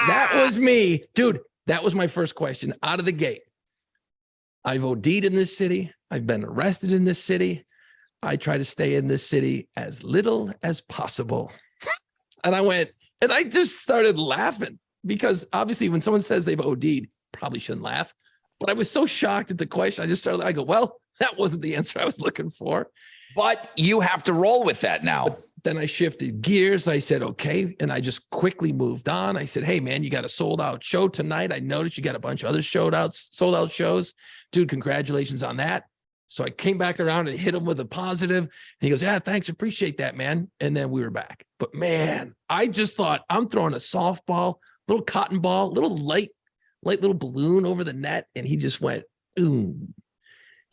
That was me. Dude, that was my first question out of the gate. I've OD'd in this city. I've been arrested in this city. I try to stay in this city as little as possible. And I just started laughing, because obviously when someone says they've OD'd, probably shouldn't laugh. But I was so shocked at the question. I go, well, that wasn't the answer I was looking for. But you have to roll with that now. But then I shifted gears. I said, okay. And I just quickly moved on. I said, hey, man, you got a sold out show tonight. I noticed you got a bunch of other sold out shows. Dude, congratulations on that. So I came back around and hit him with a positive. And he goes, yeah, thanks. Appreciate that, man. And then we were back. But man, I just thought, I'm throwing a softball, little cotton ball, little light little balloon over the net. And he just went, ooh.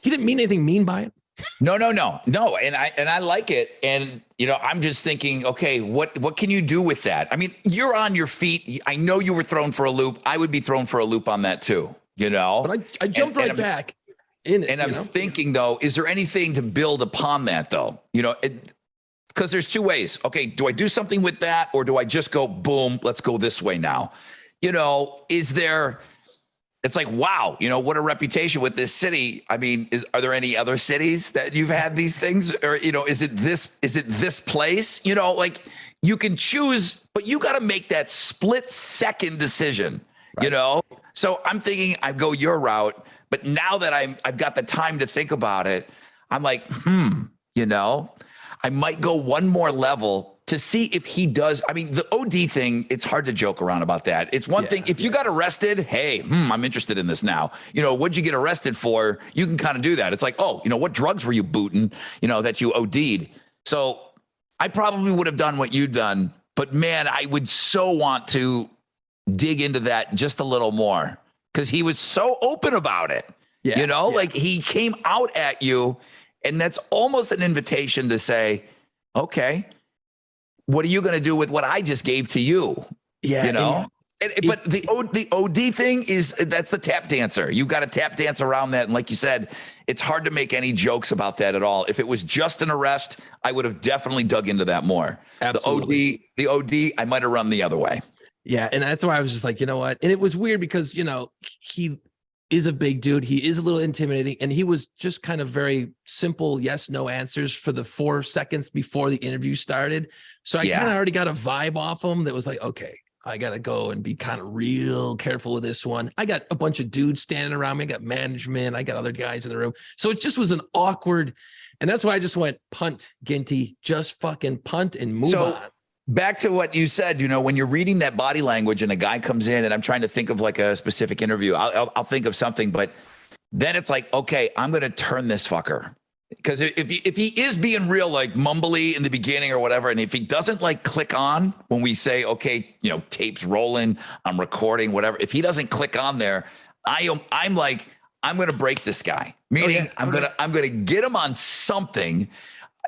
He didn't mean anything mean by it. No. And I like it. And, I'm just thinking, okay, what can you do with that? I mean, you're on your feet. I know you were thrown for a loop. I would be thrown for a loop on that too, But I jumped right back in it. And I'm thinking though, is there anything to build upon that though? Because there's two ways. Okay, do I do something with that, or do I just go, boom, let's go this way now? Is there, it's like, wow, what a reputation with this city. I mean, are there any other cities that you've had these things, or, is it this place? Like, you can choose, but you got to make that split second decision, right. So I'm thinking I go your route, but now that I've got the time to think about it, I'm like, I might go one more level to see if he does. I mean, the OD thing, it's hard to joke around about that. It's one thing. If you got arrested, hey, I'm interested in this now. What'd you get arrested for? You can kind of do that. It's like, oh, what drugs were you booting, that you OD'd? So I probably would have done what you'd done, but man, I would so want to dig into that just a little more, because he was so open about it. Like he came out at you, and that's almost an invitation to say, Okay. What are you going to do with what I just gave to you? Yeah. You know? But the OD thing that's the tap dancer. You've got to tap dance around that. And like you said, it's hard to make any jokes about that at all. If it was just an arrest, I would have definitely dug into that more. Absolutely. The OD, I might have run the other way. Yeah. And that's why I was just like, you know what? And it was weird because, you know, he is a big dude. He is a little intimidating. And he was just kind of very simple yes, no answers for the 4 seconds before the interview started. So I kind of already got a vibe off him that was like, okay, I got to go and be kind of real careful with this one. I got a bunch of dudes standing around me. I got management. I got other guys in the room. So it just was an awkward. And that's why I just went punt, Ginty, just fucking punt and move on. Back to what you said, you know, when you're reading that body language and a guy comes in and I'm trying to think of like a specific interview, I'll think of something, but then it's like, okay, I'm going to turn this fucker. Because if he is being real, like mumbly in the beginning or whatever, and if he doesn't like click on when we say, okay, you know, tape's rolling, I'm recording, whatever. If he doesn't click on there, I'm like, I'm going to break this guy. Meaning I'm going to get him on something.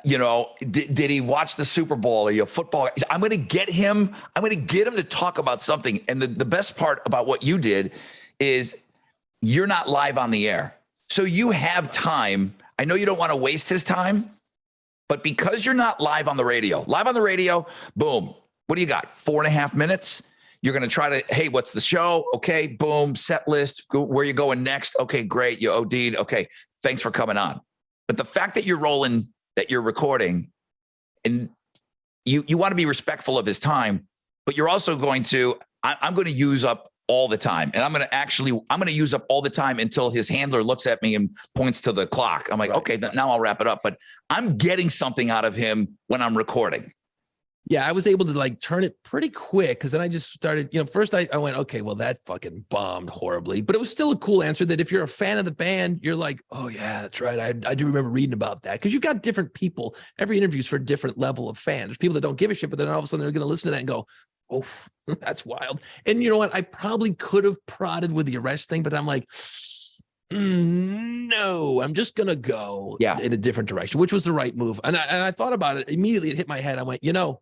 You know, did he watch the Super Bowl? Are you a football? I'm going to get him. I'm going to get him to talk about something. And the best part about what you did is you're not live on the air. So you have time. I know you don't want to waste his time, but because you're not live on the radio, boom. What do you got? 4.5 minutes. You're going to try to, hey, what's the show? Okay, boom, set list. Where you going next? Okay, great. You OD'd. Okay, thanks for coming on. But the fact that you're rolling, that you're recording, and you want to be respectful of his time, but you're also going to, I'm going to use up all the time. And I'm going to use up all the time until his handler looks at me and points to the clock. I'm like, okay, now I'll wrap it up. But I'm getting something out of him when I'm recording. Yeah, I was able to like turn it pretty quick because then I just started, you know, first I went, okay, well, that fucking bombed horribly, but it was still a cool answer that if you're a fan of the band, you're like, oh yeah, that's right. I do remember reading about that because you've got different people. Every interview is for a different level of fan. There's people that don't give a shit, but then all of a sudden they're going to listen to that and go, oh, that's wild. And you know what? I probably could have prodded with the arrest thing, but I'm like, no, I'm just going to go in a different direction, which was the right move. And I thought about it immediately. It hit my head. I went, you know,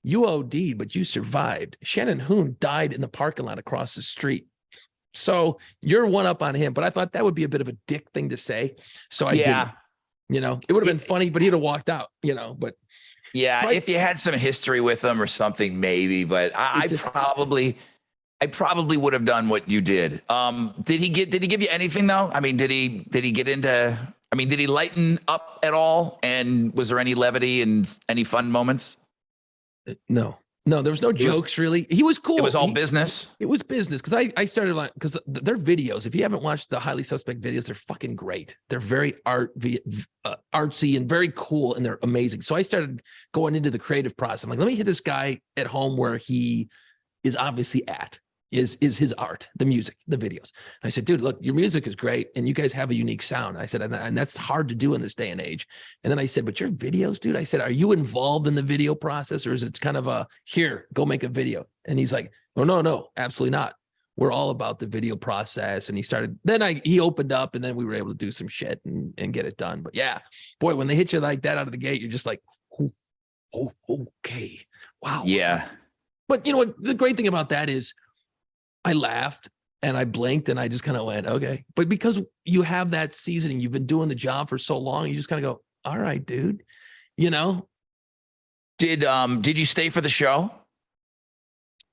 you OD'd, but you survived. Shannon Hoon died in the parking lot across the street. So you're one up on him, but I thought that would be a bit of a dick thing to say. So I didn't, you know, it would have been funny, but he'd have walked out, you know, but yeah, so if you had some history with him or something, maybe, but I probably would have done what you did. Did he give you anything though? I mean, did he get into, I mean, did he lighten up at all? And was there any levity and any fun moments? No, there was no jokes really. He was cool. It was all business. It was business because I started like, because their videos, if you haven't watched the Highly Suspect videos, they're fucking great. They're very artsy and very cool, and they're amazing. So I started going into the creative process. I'm like, let me hit this guy at home where he is obviously at. Is his art, the music, the videos. And I said, dude, look, your music is great. And you guys have a unique sound. I said, and that's hard to do in this day and age. And then I said, but your videos, dude, I said, are you involved in the video process or is it kind of a, here, go make a video? And he's like, oh, no, absolutely not. We're all about the video process. And he started, he opened up and then we were able to do some shit and get it done. But yeah, boy, when they hit you like that out of the gate, you're just like, oh, okay. Wow. Yeah. But you know what? The great thing about that is, I laughed and I blinked and I just kind of went, okay. But because you have that seasoning, you've been doing the job for so long, you just kind of go, all right, dude, you know? Did you stay for the show?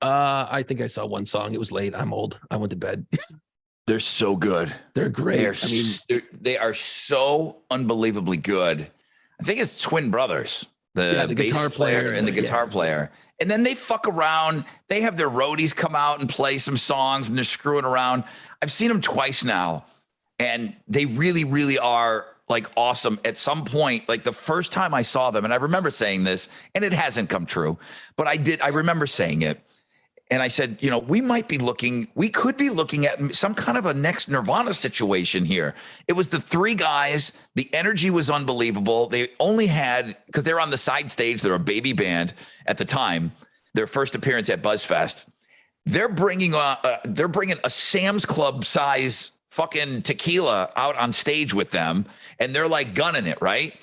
I think I saw one song. It was late. I'm old. I went to bed. They're so good. They're great. They are so unbelievably good. I think it's twin brothers. The guitar player and the guitar player. And then they fuck around. They have their roadies come out and play some songs and they're screwing around. I've seen them twice now and they really, really are like awesome. At some point, like the first time I saw them, and I remember saying this and it hasn't come true, but I remember saying it. And I said, you know, we could be looking at some kind of a next Nirvana situation here. It was the three guys. The energy was unbelievable. They only had, because they're on the side stage, they're a baby band at the time, their first appearance at BuzzFest. They're bringing a Sam's Club size fucking tequila out on stage with them. And they're like gunning it, right?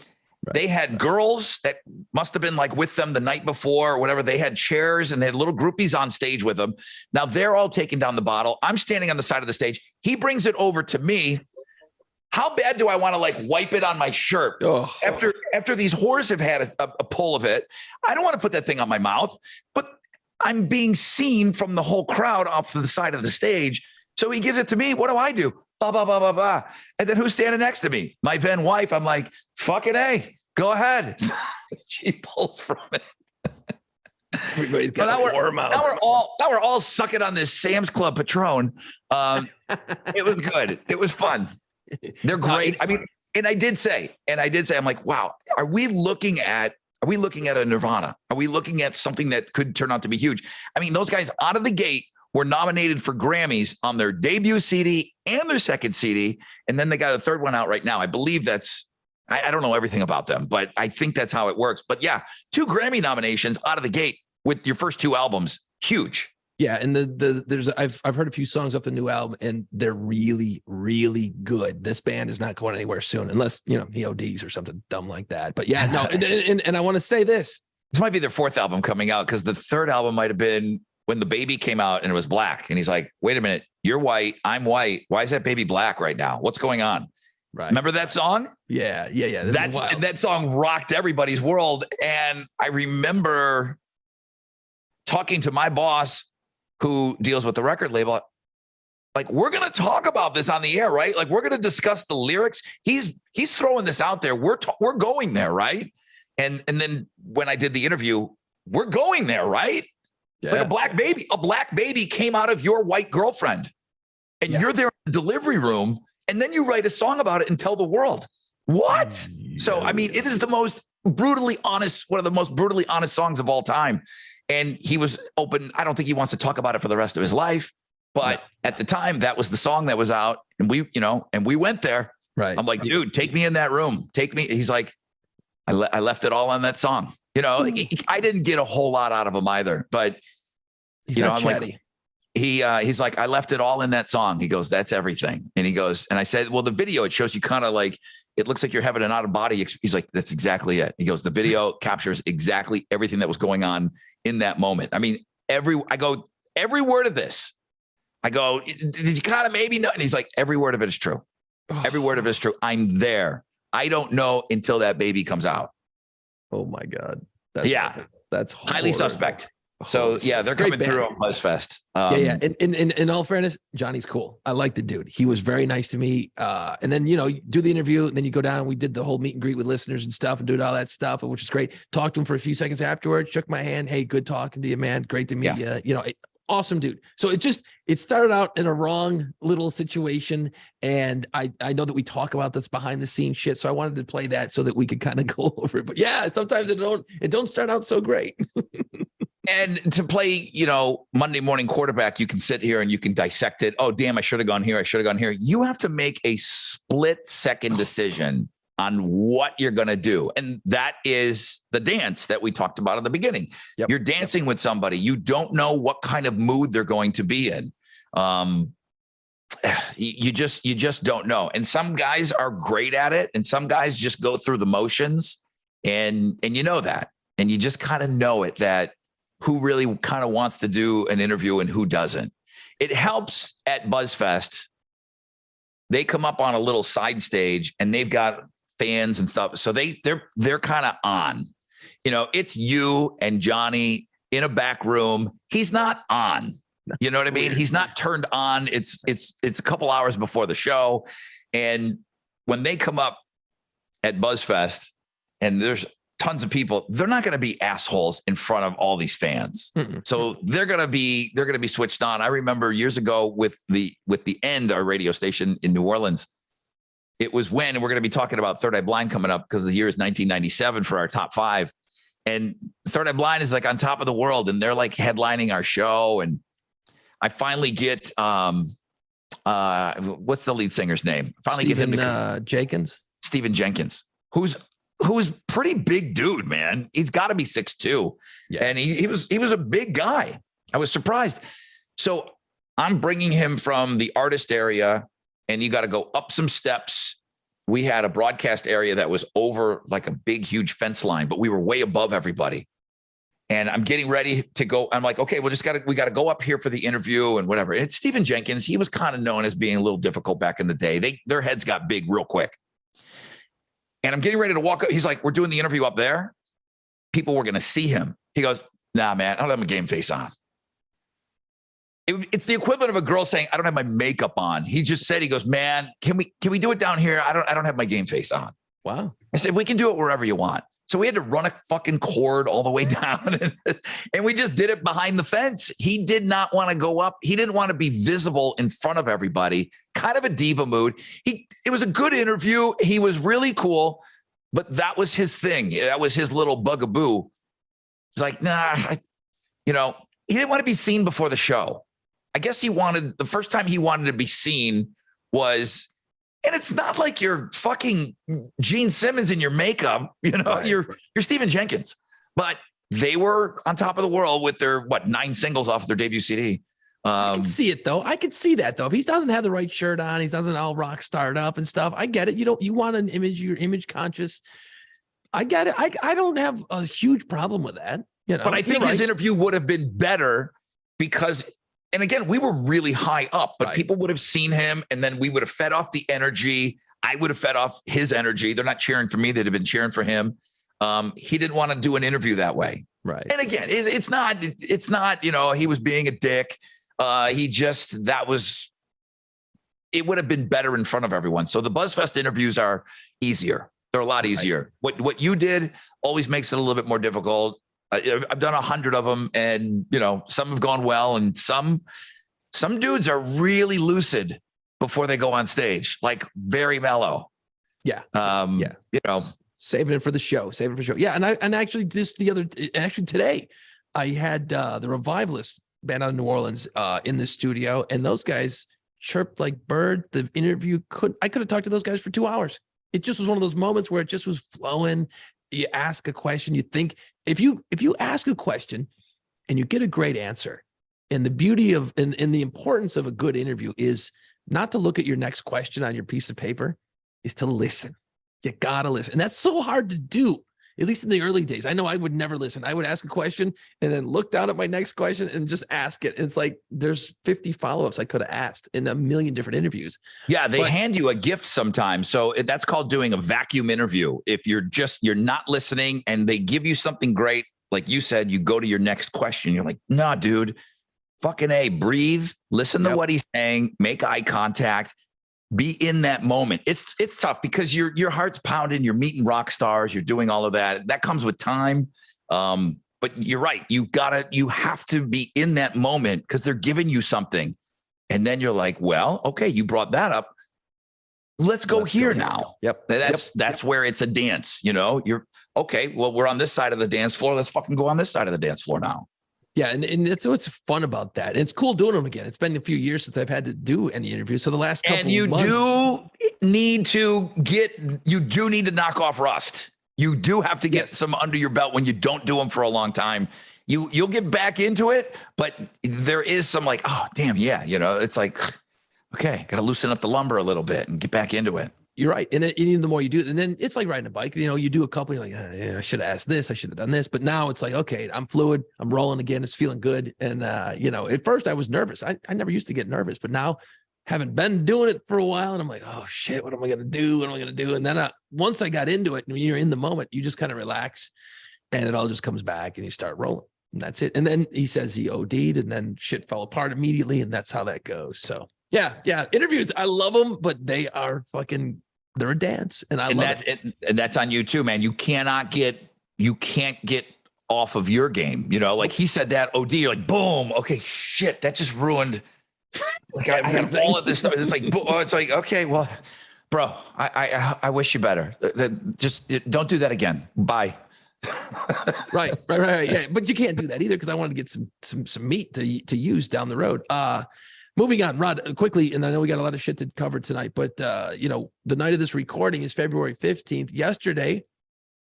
They had girls that must have been like with them the night before or whatever. They had chairs and they had little groupies on stage with them. Now they're all taking down the bottle. I'm standing on the side of the stage. He brings it over to me. How bad do I want to like wipe it on my shirt? Oh. After these whores have had a pull of it, I don't want to put that thing on my mouth, but I'm being seen from the whole crowd off to the side of the stage. So he gives it to me. What do? Blah, blah, blah, blah, blah. And then who's standing next to me? My then wife. I'm like, fucking A, go ahead. She pulls from it. Everybody's got a warm mouth. Now we're all sucking on this Sam's Club Patron. It was good. It was fun. They're great. I mean, and I did say, I'm like, wow, are we looking at a Nirvana? Are we looking at something that could turn out to be huge? I mean, those guys out of the gate were nominated for Grammys on their debut CD and their second CD. And then they got a third one out right now. I believe I don't know everything about them, but I think that's how it works. But yeah, 2 Grammy nominations out of the gate with your first 2 albums. Huge. Yeah, and I've heard a few songs off the new album, and they're really, really good. This band is not going anywhere soon, unless he ODs or something dumb like that. But yeah, no, and I want to say this might be their 4th album coming out, because the 3rd album might have been when the baby came out and it was black, and he's like, "Wait a minute, you're white, I'm white. Why is that baby black right now? What's going on?" Right? Remember that song? Yeah. That song rocked everybody's world, and I remember talking to my boss, who deals with the record label, like, we're going to talk about this on the air, right? Like, we're going to discuss the lyrics. He's throwing this out there. We're going there, right? And then when I did the interview, we're going there, right? Yeah. Like a black baby came out of your white girlfriend, and you're there in the delivery room, and then you write a song about it and tell the world. What? Yeah. So, I mean, it is one of the most brutally honest songs of all time. And he was open. I don't think he wants to talk about it for the rest of his life. But at the time, that was the song that was out. And we went there. Right. I'm like, dude, take me in that room. Take me. He's like, I left it all on that song. I didn't get a whole lot out of him either. But, I'm chatty. Like, he's like, I left it all in that song. He goes, that's everything. And he goes, and I said, well, the video, it shows you kind of like, it looks like you're having an out of body. He's like, that's exactly it. He goes, the video captures exactly everything that was going on in that moment. I mean, every word of this, I go, did you kind of maybe know? And he's like, every word of it is true. Every word of it is true. I'm there. I don't know until that baby comes out. Oh my God. That's highly suspect. So yeah, they're coming through on BuzzFest. Yeah. And in all fairness, Johnny's cool. I like the dude. He was very nice to me. And then, you do the interview, and then you go down and we did the whole meet and greet with listeners and stuff and doing all that stuff, which is great. Talked to him for a few seconds afterwards, shook my hand. Hey, good talking to you, man. Great to meet you. Awesome dude. So it started out in a wrong little situation. And I know that we talk about this behind the scenes shit. So I wanted to play that so that we could kind of go over it. But yeah, sometimes it don't start out so great. And to play, Monday morning quarterback, you can sit here and you can dissect it. Oh, damn, I should have gone here. I should have gone here. You have to make a split-second decision on what you're going to do. And that is the dance that we talked about at the beginning. Yep. You're dancing with somebody. You don't know what kind of mood they're going to be in. You just don't know. And some guys are great at it, and some guys just go through the motions, and you know that. And you just kind of know it, that who really kind of wants to do an interview and who doesn't. It helps at BuzzFest. They come up on a little side stage and they've got fans and stuff. So they're kind of on, it's you and Johnny in a back room. He's not on, you know what I mean? He's not turned on. It's a couple hours before the show. And when they come up at BuzzFest and there's tons of people, they're not going to be assholes in front of all these fans. Mm-mm. So they're going to be switched on. I remember years ago with the End, our radio station in New Orleans, it was when we're going to be talking about Third Eye Blind coming up, because the year is 1997 for our top 5. And Third Eye Blind is like on top of the world, and they're like headlining our show. And I finally get, what's the lead singer's name? Get him to Stephen Jenkins, who's pretty big dude, man. He's got to be 6'2". Yeah. And he was a big guy. I was surprised. So I'm bringing him from the artist area, and you got to go up some steps we had a broadcast area that was over like a big, huge fence line, but we were way above everybody. And I'm getting ready to go. I'm like, okay, we got to go up here for the interview and whatever. And it's Stephen Jenkins. He was kind of known as being a little difficult back in the day. Their heads got big real quick. And I'm getting ready to walk up. He's like, we're doing the interview up there. People were going to see him. He goes, nah, man, I don't have my game face on. It's the equivalent of a girl saying, I don't have my makeup on. He just said, he goes, man, can we do it down here? I don't have my game face on. Wow. I said, we can do it wherever you want. So we had to run a fucking cord all the way down and we just did it behind the fence. He did not want to go up. He didn't want to be visible in front of everybody. Kind of a diva mood. It was a good interview. He was really cool, but that was his thing. That was his little bugaboo. He's like, nah, he didn't want to be seen before the show. I guess the first time he wanted to be seen was, and it's not like you're fucking Gene Simmons in your makeup, right. You're Stephen Jenkins, but they were on top of the world with their 9 singles off of their debut CD. I can see it though. I can see that though. If he doesn't have the right shirt on, he doesn't all rock starred up and stuff. I get it. You want an image, you're image conscious. I get it. I don't have a huge problem with that. But I think his interview would have been better because, and again, we were really high up, but people would have seen him and then we would have fed off the energy. I would have fed off his energy. They're not cheering for me. They'd have been cheering for him. He didn't want to do an interview that way. Right. And again, it's not, he was being a dick. It would have been better in front of everyone. So the BuzzFest interviews are easier. They're a lot easier. Right. What you did always makes it a little bit more difficult. I've done 100 of them and, some have gone well and some dudes are really lucid before they go on stage, like very mellow. Yeah. Saving it for the show. Yeah. And actually today I had the Revivalists band out of New Orleans in the studio and those guys chirped like bird. The interview I could have talked to those guys for 2 hours. It just was one of those moments where it just was flowing. You ask a question, you think if you ask a question and you get a great answer, and the beauty of and the importance of a good interview is not to look at your next question on your piece of paper, is to listen. You gotta listen. And that's so hard to do, at least in the early days. I know I would never listen. I would ask a question and then look down at my next question and just ask it. And it's like there's 50 follow-ups I could have asked in a million different interviews. Yeah, they hand you a gift sometimes. So that's called doing a vacuum interview. If you're not listening and they give you something great, like you said, you go to your next question. You're like, nah, dude, fucking A, breathe, listen to what he's saying, make eye contact. Be in that moment. It's tough because your heart's pounding, you're meeting rock stars, you're doing all of that. That comes with time. But you're right. You have to be in that moment because they're giving you something. And then you're like, well, okay, you brought that up. Let's go here now. Yep. That's where it's a dance. You're okay. Well, we're on this side of the dance floor. Let's fucking go on this side of the dance floor now. Yeah, and that's what's fun about that. And it's cool doing them again. It's been a few years since I've had to do any interviews. So the last couple and you months, do need to knock off rust. You do have to get some under your belt when you don't do them for a long time. You'll get back into it, but there is some like, oh damn, yeah, it's like, okay, got to loosen up the lumber a little bit and get back into it. You're right. And the more you do, and then it's like riding a bike, you do a couple, you're like, I should have asked this. I should have done this. But now it's like, okay, I'm fluid. I'm rolling again. It's feeling good. And, at first I was nervous. I never used to get nervous, but now haven't been doing it for a while. And I'm like, oh shit, what am I going to do? What am I going to do? And then once I got into it, and when you're in the moment, you just kind of relax and it all just comes back and you start rolling. And that's it. And then he says he OD'd and then shit fell apart immediately. And that's how that goes. So yeah. Interviews, I love them, but they're a dance, and I love it. And that's on you too, man. You can't get off of your game. Like he said that OD, you're like, boom. Okay, shit, that just ruined. Like I had all of this stuff. It's like, okay, well, bro, I wish you better. Just don't do that again. Bye. Right. Yeah, but you can't do that either because I wanted to get some meat to use down the road. Moving on, Rod, quickly, and I know we got a lot of shit to cover tonight, but, the night of this recording is February 15th. Yesterday,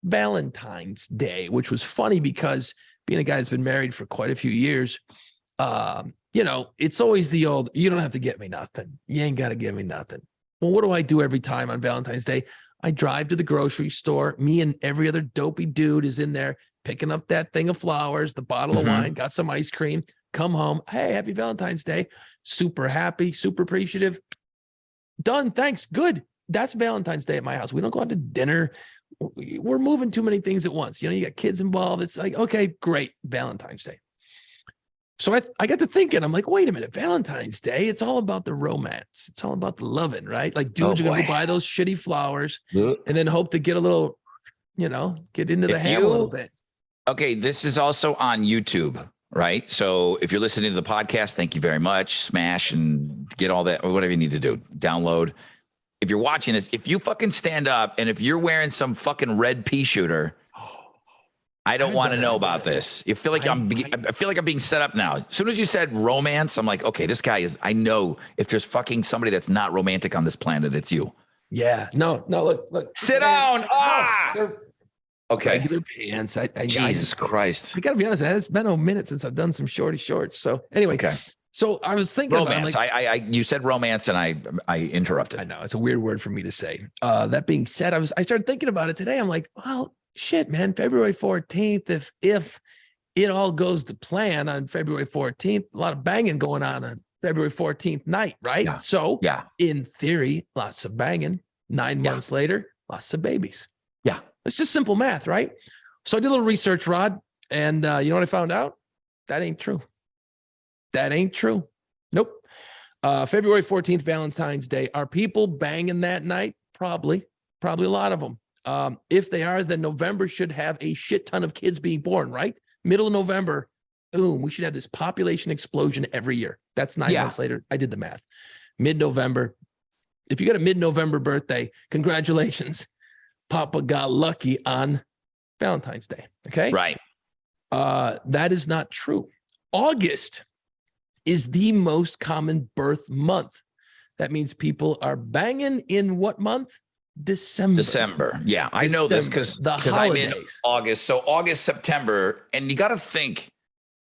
Valentine's Day, which was funny because being a guy that's been married for quite a few years, it's always the old, you don't have to get me nothing. You ain't got to give me nothing. Well, what do I do every time on Valentine's Day? I drive to the grocery store. Me and every other dopey dude is in there picking up that thing of flowers, the bottle of wine, got some ice cream, come home. Hey, happy Valentine's Day. Super happy, super appreciative. Done. Thanks. Good. That's Valentine's Day at my house. We don't go out to dinner. We're moving too many things at once. You know, you got kids involved. It's like, okay, great. Valentine's Day. So I got to thinking, I'm like, wait a minute, Valentine's Day, it's all about the romance. It's all about the loving, right? Like dudes are going to go buy those shitty flowers and then hope to get a little, you know, get into the ham a little bit. Okay, this is also on YouTube, right? So if you're listening to the podcast, thank you very much. Smash and get all that, or whatever you need to do. Download. If you're watching this, if you fucking stand up and if you're wearing some fucking red pea shooter, I don't want to know about this. You feel like I feel like I'm being set up now. As soon as you said romance, I'm like, okay, this guy is, I know if there's fucking somebody that's not romantic on this planet, it's you. Yeah. No, look. Sit down. Okay. Regular pants. Jesus Christ. I gotta be honest, it's been a minute since I've done some shorty shorts. So anyway, okay. So I was thinking romance. About, like, you said romance and I interrupted. I know it's a weird word for me to say. That being said, I started thinking about it today. I'm like, well, shit, man, February 14th, if it all goes to plan on February 14th, a lot of banging going on February 14th night, right? Yeah. So yeah, in theory, lots of banging. 9 months later, lots of babies. Yeah. It's just simple math, right? So I did a little research, Rod, and you know what I found out? That ain't true. That ain't true. Nope. February 14th, Valentine's Day. Are people banging that night? Probably a lot of them. If they are, then November should have a shit ton of kids being born, right? Middle of November, boom, we should have this population explosion every year. That's 9 months later. I did the math. Mid-November. If you got a mid-November birthday, congratulations. Papa got lucky on Valentine's Day. Okay. Right. That is not true. August is the most common birth month. That means people are banging in what month? December. Yeah, I know this because I'm in August. So August, September, and you got to think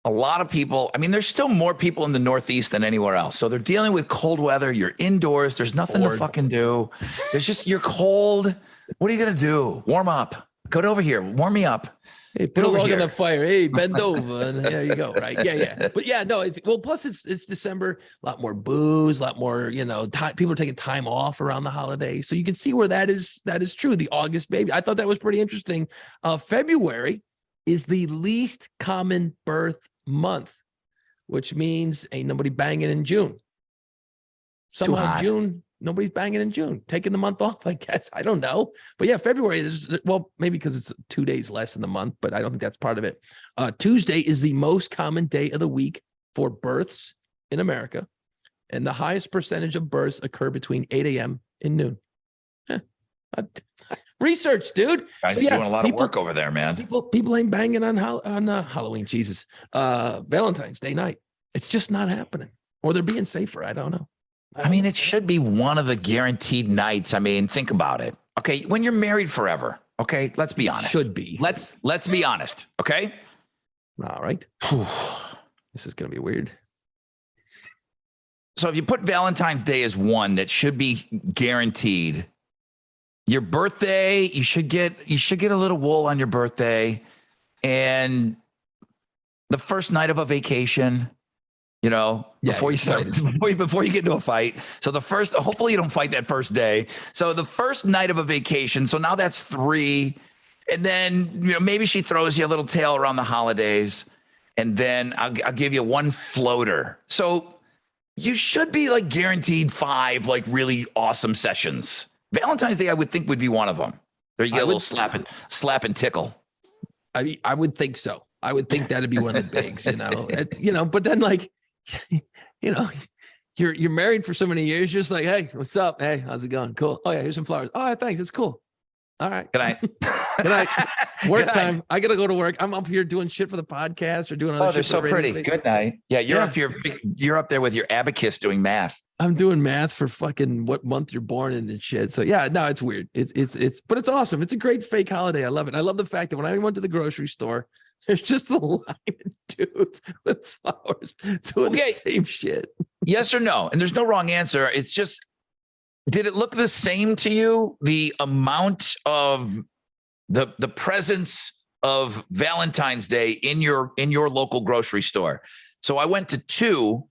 a lot of people. I mean, there's still more people in the Northeast than anywhere else. So they're dealing with cold weather. You're indoors. There's nothing to fucking do. There's just, you're cold. What are you going to do? Warm up. Go over here. Warm me up. Hey, put a log on the fire. Hey, bend over. And there you go. Right. Yeah. But yeah, no, plus it's December, a lot more booze, a lot more, you know, people are taking time off around the holidays. So you can see where that is true. The August baby. I thought that was pretty interesting. February is the least common birth month, which means ain't nobody banging in June. Somehow June, nobody's banging in June, taking the month off, I guess. I don't know. But yeah, February is, well, maybe because it's 2 days less in the month, but I don't think that's part of it. Tuesday is the most common day of the week for births in America. And the highest percentage of births occur between 8 a.m. and noon. Research, dude. Guys doing a lot of work over there, man. People ain't banging on Halloween, Jesus. Valentine's Day night. It's just not happening. Or they're being safer. I don't know. I mean, it should be one of the guaranteed nights. I mean, think about it. Okay, when you're married forever. Okay, let's be honest. Should be. Let's be honest. Okay. All right. This is gonna be weird. So if you put Valentine's Day as one that should be guaranteed, your birthday, you should get a little wool on your birthday, and the first night of a vacation. You know, before you get into a fight. So hopefully you don't fight that first day. So the first night of a vacation. So now that's 3. And then, you know, maybe she throws you a little tail around the holidays. And then I'll give you 1 floater. So you should be like guaranteed 5 like really awesome sessions. Valentine's Day, I would think, would be one of them. There you get a little slap and tickle. I would think so. I would think that'd be one of the bigs, you know, but then like, you know, you're married for so many years, just like, hey, what's up? Hey, how's it going? Cool. Oh yeah, here's some flowers. Oh, thanks. It's cool. All right. Good night. Good night. Work time. I gotta go to work. I'm up here doing shit for the podcast or doing other shit. Oh, they're so pretty. Good night. Yeah, you're up there with your abacus doing math. I'm doing math for fucking what month you're born in and shit. So yeah, no, it's weird. But it's awesome. It's a great fake holiday. I love it. I love the fact that when I went to the grocery store, there's just a line of dudes with flowers doing the same shit. Yes or no? And there's no wrong answer. It's just Did it look the same to you? The amount of the presence of Valentine's Day in your local grocery store. So I went to two.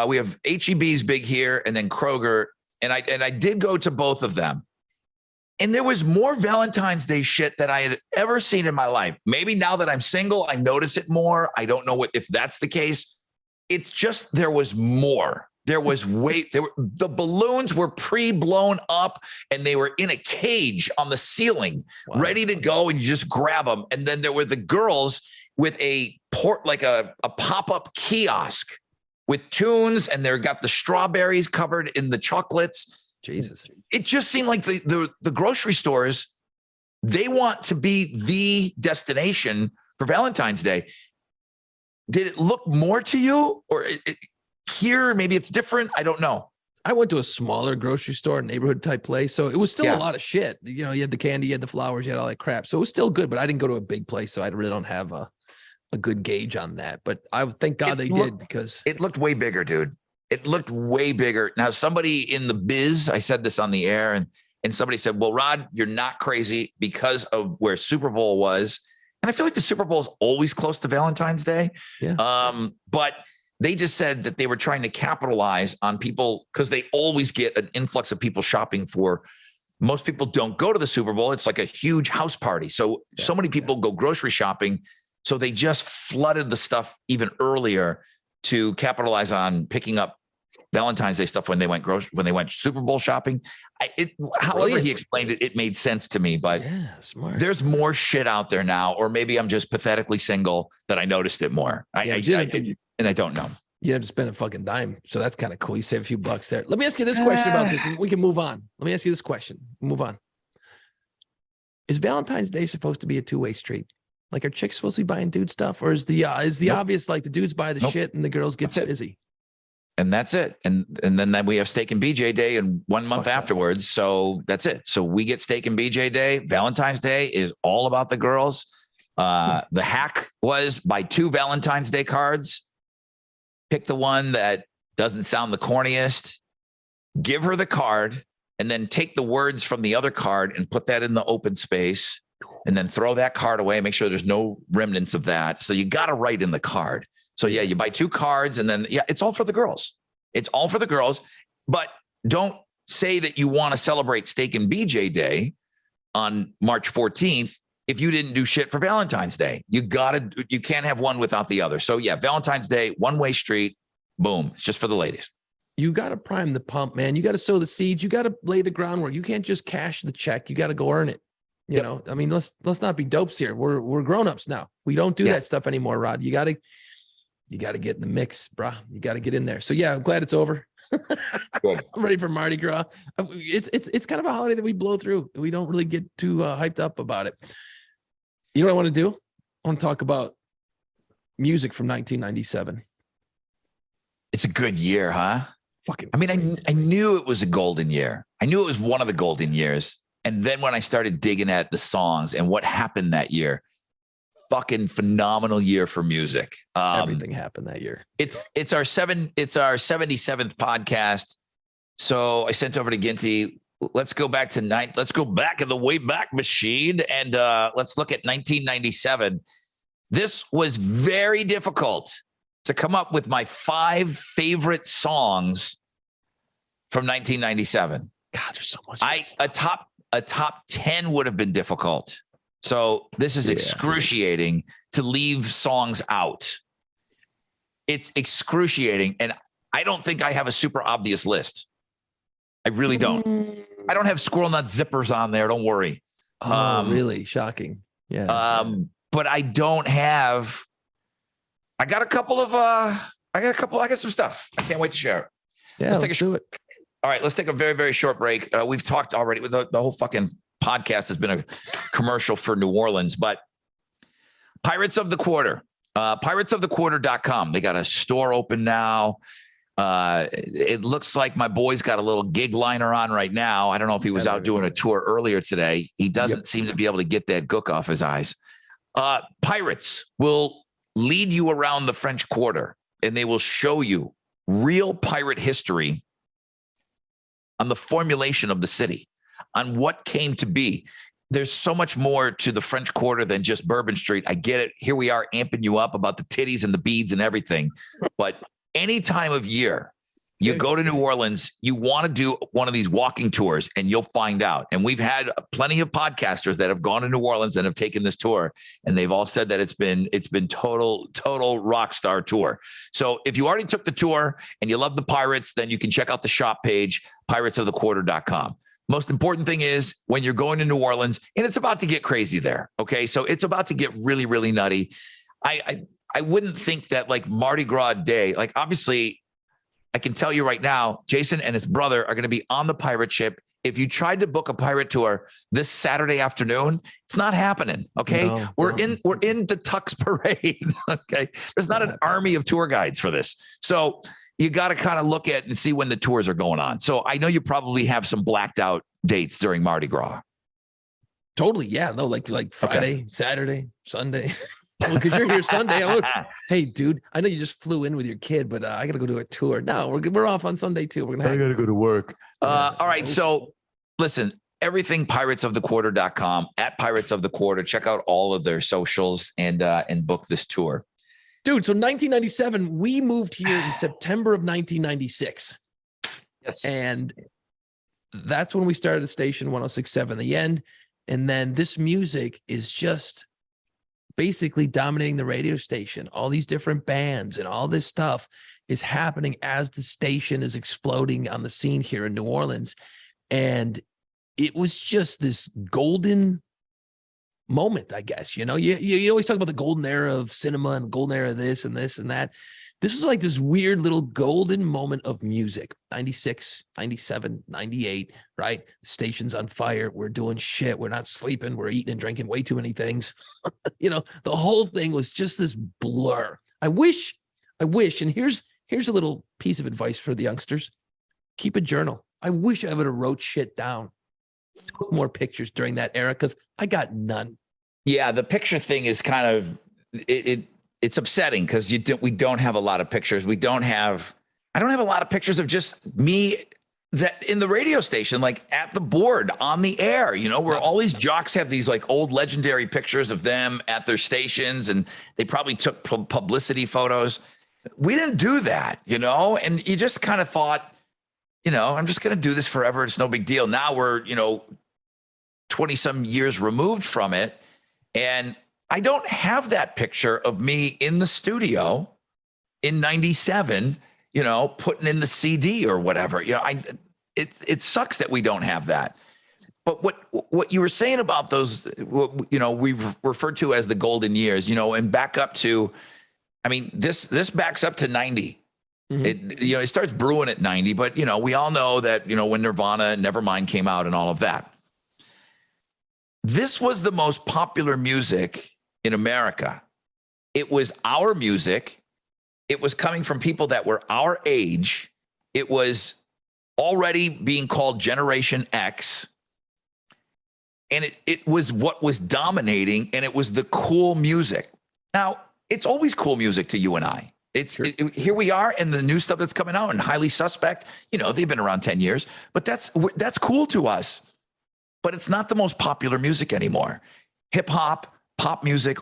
We have HEB's big here, and then Kroger, and I did go to both of them. And there was more Valentine's Day shit that I had ever seen in my life. Maybe now that I'm single, I notice it more. I don't know if that's the case. It's just there was more. There was the balloons were pre-blown up and they were in a cage on the ceiling, ready to go, and you just grab them. And then there were the girls with a pop-up kiosk with tunes, and they got the strawberries covered in the chocolates. Jesus. It just seemed like the grocery stores, they want to be the destination for Valentine's Day. Did it look more to you, or here maybe it's different? I don't know. I went to a smaller grocery store, neighborhood type place, so it was still a lot of shit. You know, you had the candy, you had the flowers, you had all that crap. So it was still good, but I didn't go to a big place, so I really don't have a good gauge on that. But I thank God they did, because it looked way bigger, dude. It looked way bigger. Now, somebody in the biz, I said this on the air, and somebody said, well, Rod, you're not crazy because of where Super Bowl was. And I feel like the Super Bowl is always close to Valentine's Day. Yeah. But they just said that they were trying to capitalize on people because they always get an influx of people shopping for. Most people don't go to the Super Bowl. It's like a huge house party. So many people go grocery shopping. So they just flooded the stuff even earlier to capitalize on picking up Valentine's Day stuff when they went Super Bowl shopping. However he explained it, it made sense to me. But smart. There's more shit out there now, or maybe I'm just pathetically single that I noticed it more. I don't know. You have to spend a fucking dime, so that's kind of cool. You save a few bucks there. Let me ask you this question about this, and we can move on. Let me ask you this question. Move on. Is Valentine's Day supposed to be a two-way street? Like, are chicks supposed to be buying dude stuff, or is the obvious, like, the dudes buy the shit and the girls get busy? And that's it. And then we have Steak and BJ Day and 1 month afterwards. So that's it. So we get Steak and BJ Day. Valentine's Day is all about the girls. The hack was buy 2 Valentine's Day cards. Pick the one that doesn't sound the corniest. Give her the card, and then take the words from the other card and put that in the open space, and then throw that card away. Make sure there's no remnants of that. So you got to write in the card. So you buy 2 cards, and then it's all for the girls. It's all for the girls. But don't say that you want to celebrate Steak and BJ Day on March 14th if you didn't do shit for Valentine's Day. You can't have one without the other. So Valentine's Day, one-way street, boom. It's just for the ladies. You got to prime the pump, man. You got to sow the seeds. You got to lay the groundwork. You can't just cash the check. You got to go earn it. You know, I mean, let's not be dopes here. We're grown-ups now. We don't do that stuff anymore, Rod. You got to get in the mix, brah. You got to get in there. So I'm glad it's over. I'm ready for Mardi Gras. It's kind of a holiday that we blow through. We don't really get too hyped up about it. You know what I want to do? I want to talk about music from 1997. It's a good year, huh? Fucking. I mean, I knew it was a golden year. I knew it was one of the golden years. And then when I started digging at the songs and what happened that year, fucking phenomenal year for music. Everything happened that year. It's our 77th podcast. So I sent over to Ginty. Let's go back to Let's go back in the way back machine, and let's look at 1997. This was very difficult to come up with my 5 favorite songs from 1997. God, there's so much. A top 10 would have been difficult. So this is excruciating to leave songs out. It's excruciating. And I don't think I have a super obvious list. I really don't. I don't have squirrel nut zippers on there. Don't worry. Really shocking. Yeah. But I don't have, I got some stuff. I can't wait to share it. Yeah, let's do it. All right, let's take a very, very short break. We've talked already with the whole fucking podcast has been a commercial for New Orleans, but Pirates of the Quarter, piratesofthequarter.com. They got a store open now. It looks like my boy's got a little gig liner on right now. I don't know if he was out doing a tour earlier today. He doesn't seem to be able to get that gook off his eyes. Pirates will lead you around the French Quarter, and they will show you real pirate history on the formulation of the city, on what came to be. There's so much more to the French Quarter than just Bourbon Street. I get it. Here we are amping you up about the titties and the beads and everything. But any time of year, you go to New Orleans, you want to do one of these walking tours and you'll find out. And we've had plenty of podcasters that have gone to New Orleans and have taken this tour. And they've all said that it's been total rock star tour. So if you already took the tour and you love the Pirates, then you can check out the shop page, piratesofthequarter.com. Most important thing is when you're going to New Orleans, and it's about to get crazy there. Okay. So it's about to get really, really nutty. I wouldn't think that like Mardi Gras Day, like obviously I can tell you right now, Jason and his brother are going to be on the pirate ship. If you tried to book a pirate tour this Saturday afternoon, it's not happening. Okay. No, we're in the Tux Parade. Okay. There's not an army of tour guides for this. So you got to kind of look at and see when the tours are going on. So I know you probably have some blacked out dates during Mardi Gras. Totally. Yeah. No, like Friday, Saturday, Sunday. Well, because you're here Sunday. Hey, dude, I know you just flew in with your kid, but I got to go do a tour. No, we're off on Sunday too. We're gonna. I got to go to work. All right. So listen, everything piratesofthequarter.com, at Pirates of the Quarter. Check out all of their socials and book this tour. Dude, so 1997, we moved here in September of 1996. Yes. And that's when we started the station 106.7 The End. And then this music is just basically dominating the radio station. All these different bands and all this stuff is happening as the station is exploding on the scene here in New Orleans. And it was just this golden moment, I guess. You know, you always talk about the golden era of cinema and golden era of this and this and that. This was like this weird little golden moment of music. 96, 97, 98, right? The station's on fire. We're doing shit. We're not sleeping. We're eating and drinking way too many things. You know, the whole thing was just this blur. I wish, and here's a little piece of advice for the youngsters. Keep a journal. I wish I would have wrote shit down. Took more pictures during that era because I got none. Yeah, the picture thing is kind of it's upsetting because we don't have a lot of pictures. I don't have a lot of pictures of just me that in the radio station, like at the board on the air, you know, where all these jocks have these like old legendary pictures of them at their stations and they probably took publicity photos. We didn't do that, you know, and you just kind of thought, you know, I'm just going to do this forever. It's no big deal. Now we're, 20 some years removed from it. And I don't have that picture of me in the studio in 97, putting in the CD or whatever. It sucks that we don't have that. But what you were saying about those, we've referred to as the golden years, and back up to, this backs up to 90. Mm-hmm. It starts brewing at 90, but we all know that, when Nirvana and Nevermind came out and all of that, this was the most popular music in America. It was our music. It was coming from people that were our age. It was already being called Generation X. And it was what was dominating, and it was the cool music. Now, it's always cool music to you and I. Here we are, and the new stuff that's coming out, and Highly Suspect, they've been around 10 years, but that's cool to us. But it's not the most popular music anymore. Hip hop, pop music,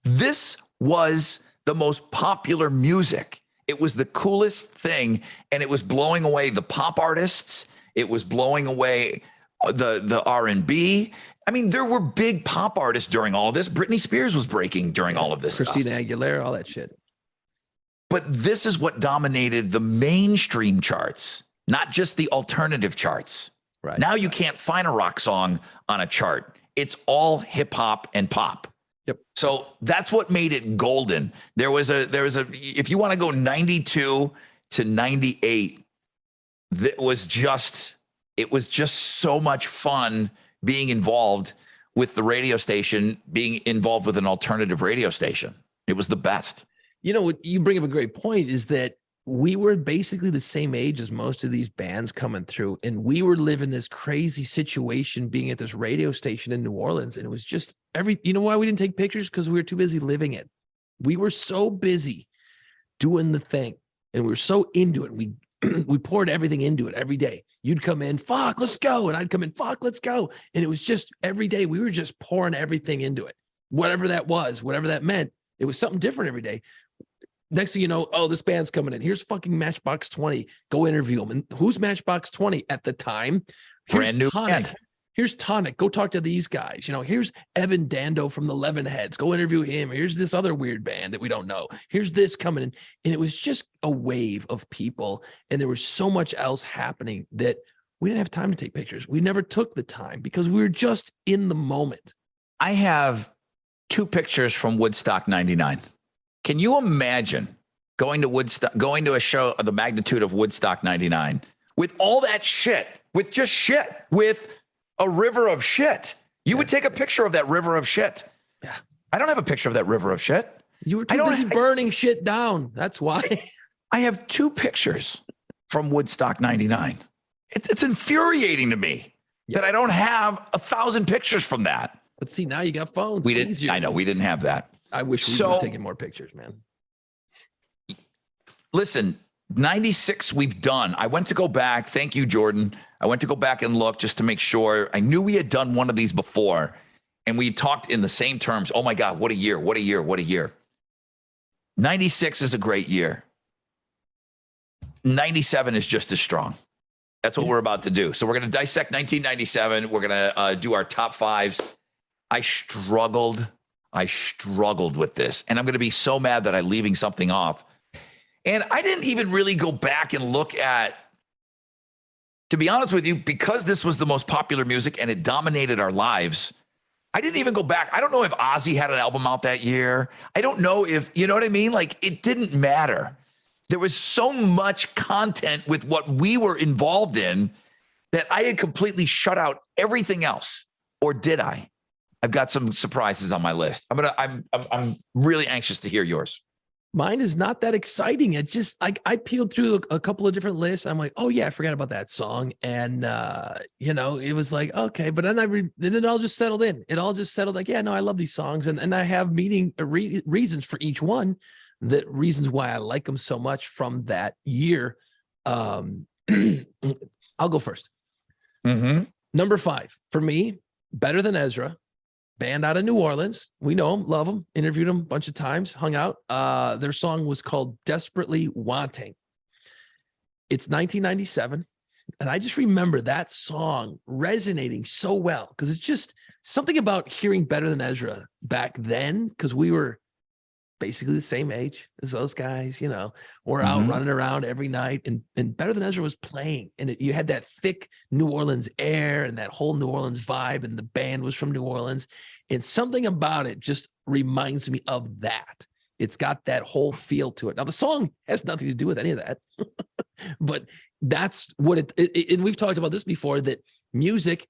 this was the most popular music. It was the coolest thing, and it was blowing away the pop artists. It was blowing away the R&B. There were big pop artists during all of this. Britney Spears was breaking during all of this. Christina Aguilera, all that shit. But this is what dominated the mainstream charts, not just the alternative charts. Right. Now you can't find a rock song on a chart. It's all hip hop and pop. Yep. So that's what made it golden. There was a if you want to go 92 to 98, it was just so much fun being involved with the radio station, being involved with an alternative radio station. It was the best. What you bring up a great point is that we were basically the same age as most of these bands coming through, and we were living this crazy situation being at this radio station in New Orleans. And it was just why we didn't take pictures? Because we were too busy living it. We were so busy doing the thing, and we were so into it. We we poured everything into it every day. You'd come in, fuck, let's go. And I'd come in, fuck, let's go. And it was just every day we were just pouring everything into it. Whatever that was, whatever that meant, it was something different every day. Next thing you know, oh, this band's coming in. Here's fucking Matchbox 20. Go interview them. And who's Matchbox 20 at the time? Here's Brand new Tonic. band. Here's Tonic. Go talk to these guys. You know, here's Evan Dando from the Leavenheads. Go interview him. Here's this other weird band that we don't know. Here's this coming in. And it was just a wave of people. And there was so much else happening that we didn't have time to take pictures. We never took the time because we were just in the moment. I have 2 pictures from Woodstock 99. Can you imagine going to Woodstock, going to a show of the magnitude of Woodstock 99 with all that shit, with just shit, with a river of shit? You would take a picture of that river of shit. Yeah. I don't have a picture of that river of shit. You were too busy burning shit down. That's why. I have 2 pictures from Woodstock 99. It's infuriating to me that I don't have 1,000 pictures from that. But see, now you got phones. We It's didn't. easier. I know we didn't have that. I wish we So- would have taken more pictures, man. Listen, 96 we've done. I went to go back. Thank you, Jordan. I went to go back and look just to make sure. I knew we had done one of these before, and we talked in the same terms. Oh my God, what a year, what a year, what a year. 96 is a great year. 97 is just as strong. That's what we're about to do. So we're going to dissect 1997. We're going to do our top 5s. I struggled with this, and I'm going to be so mad that I'm leaving something off. And I didn't even really go back and look at, to be honest with you, because this was the most popular music and it dominated our lives. I didn't even go back. I don't know if Ozzy had an album out that year. I don't know if, you know what I mean? Like, it didn't matter. There was so much content with what we were involved in that I had completely shut out everything else. Or did I? I've got some surprises on my list. I'm really anxious to hear yours. Mine is not that exciting. It's just like I peeled through a couple of different lists. I'm like, oh yeah, I forgot about that song. And you know, it was like, okay, but then then it all just settled in. It all just settled like, yeah, no, I love these songs. And I have reasons for each one, that reasons why I like them so much from that year. I'll go first. Mm-hmm. Number 5 for me, Better Than Ezra. Band out of New Orleans. We know them, love them, interviewed them a bunch of times, hung out. Their song was called Desperately Wanting. It's 1997. And I just remember that song resonating so well because it's just something about hearing Better Than Ezra back then, because we were basically the same age as those guys, you know, we're out running around every night, and Better Than Ezra was playing, and you had that thick New Orleans air and that whole New Orleans vibe, and the band was from New Orleans, and something about it just reminds me of that. It's got that whole feel to it. Now the song has nothing to do with any of that, but that's what it and we've talked about this before, that music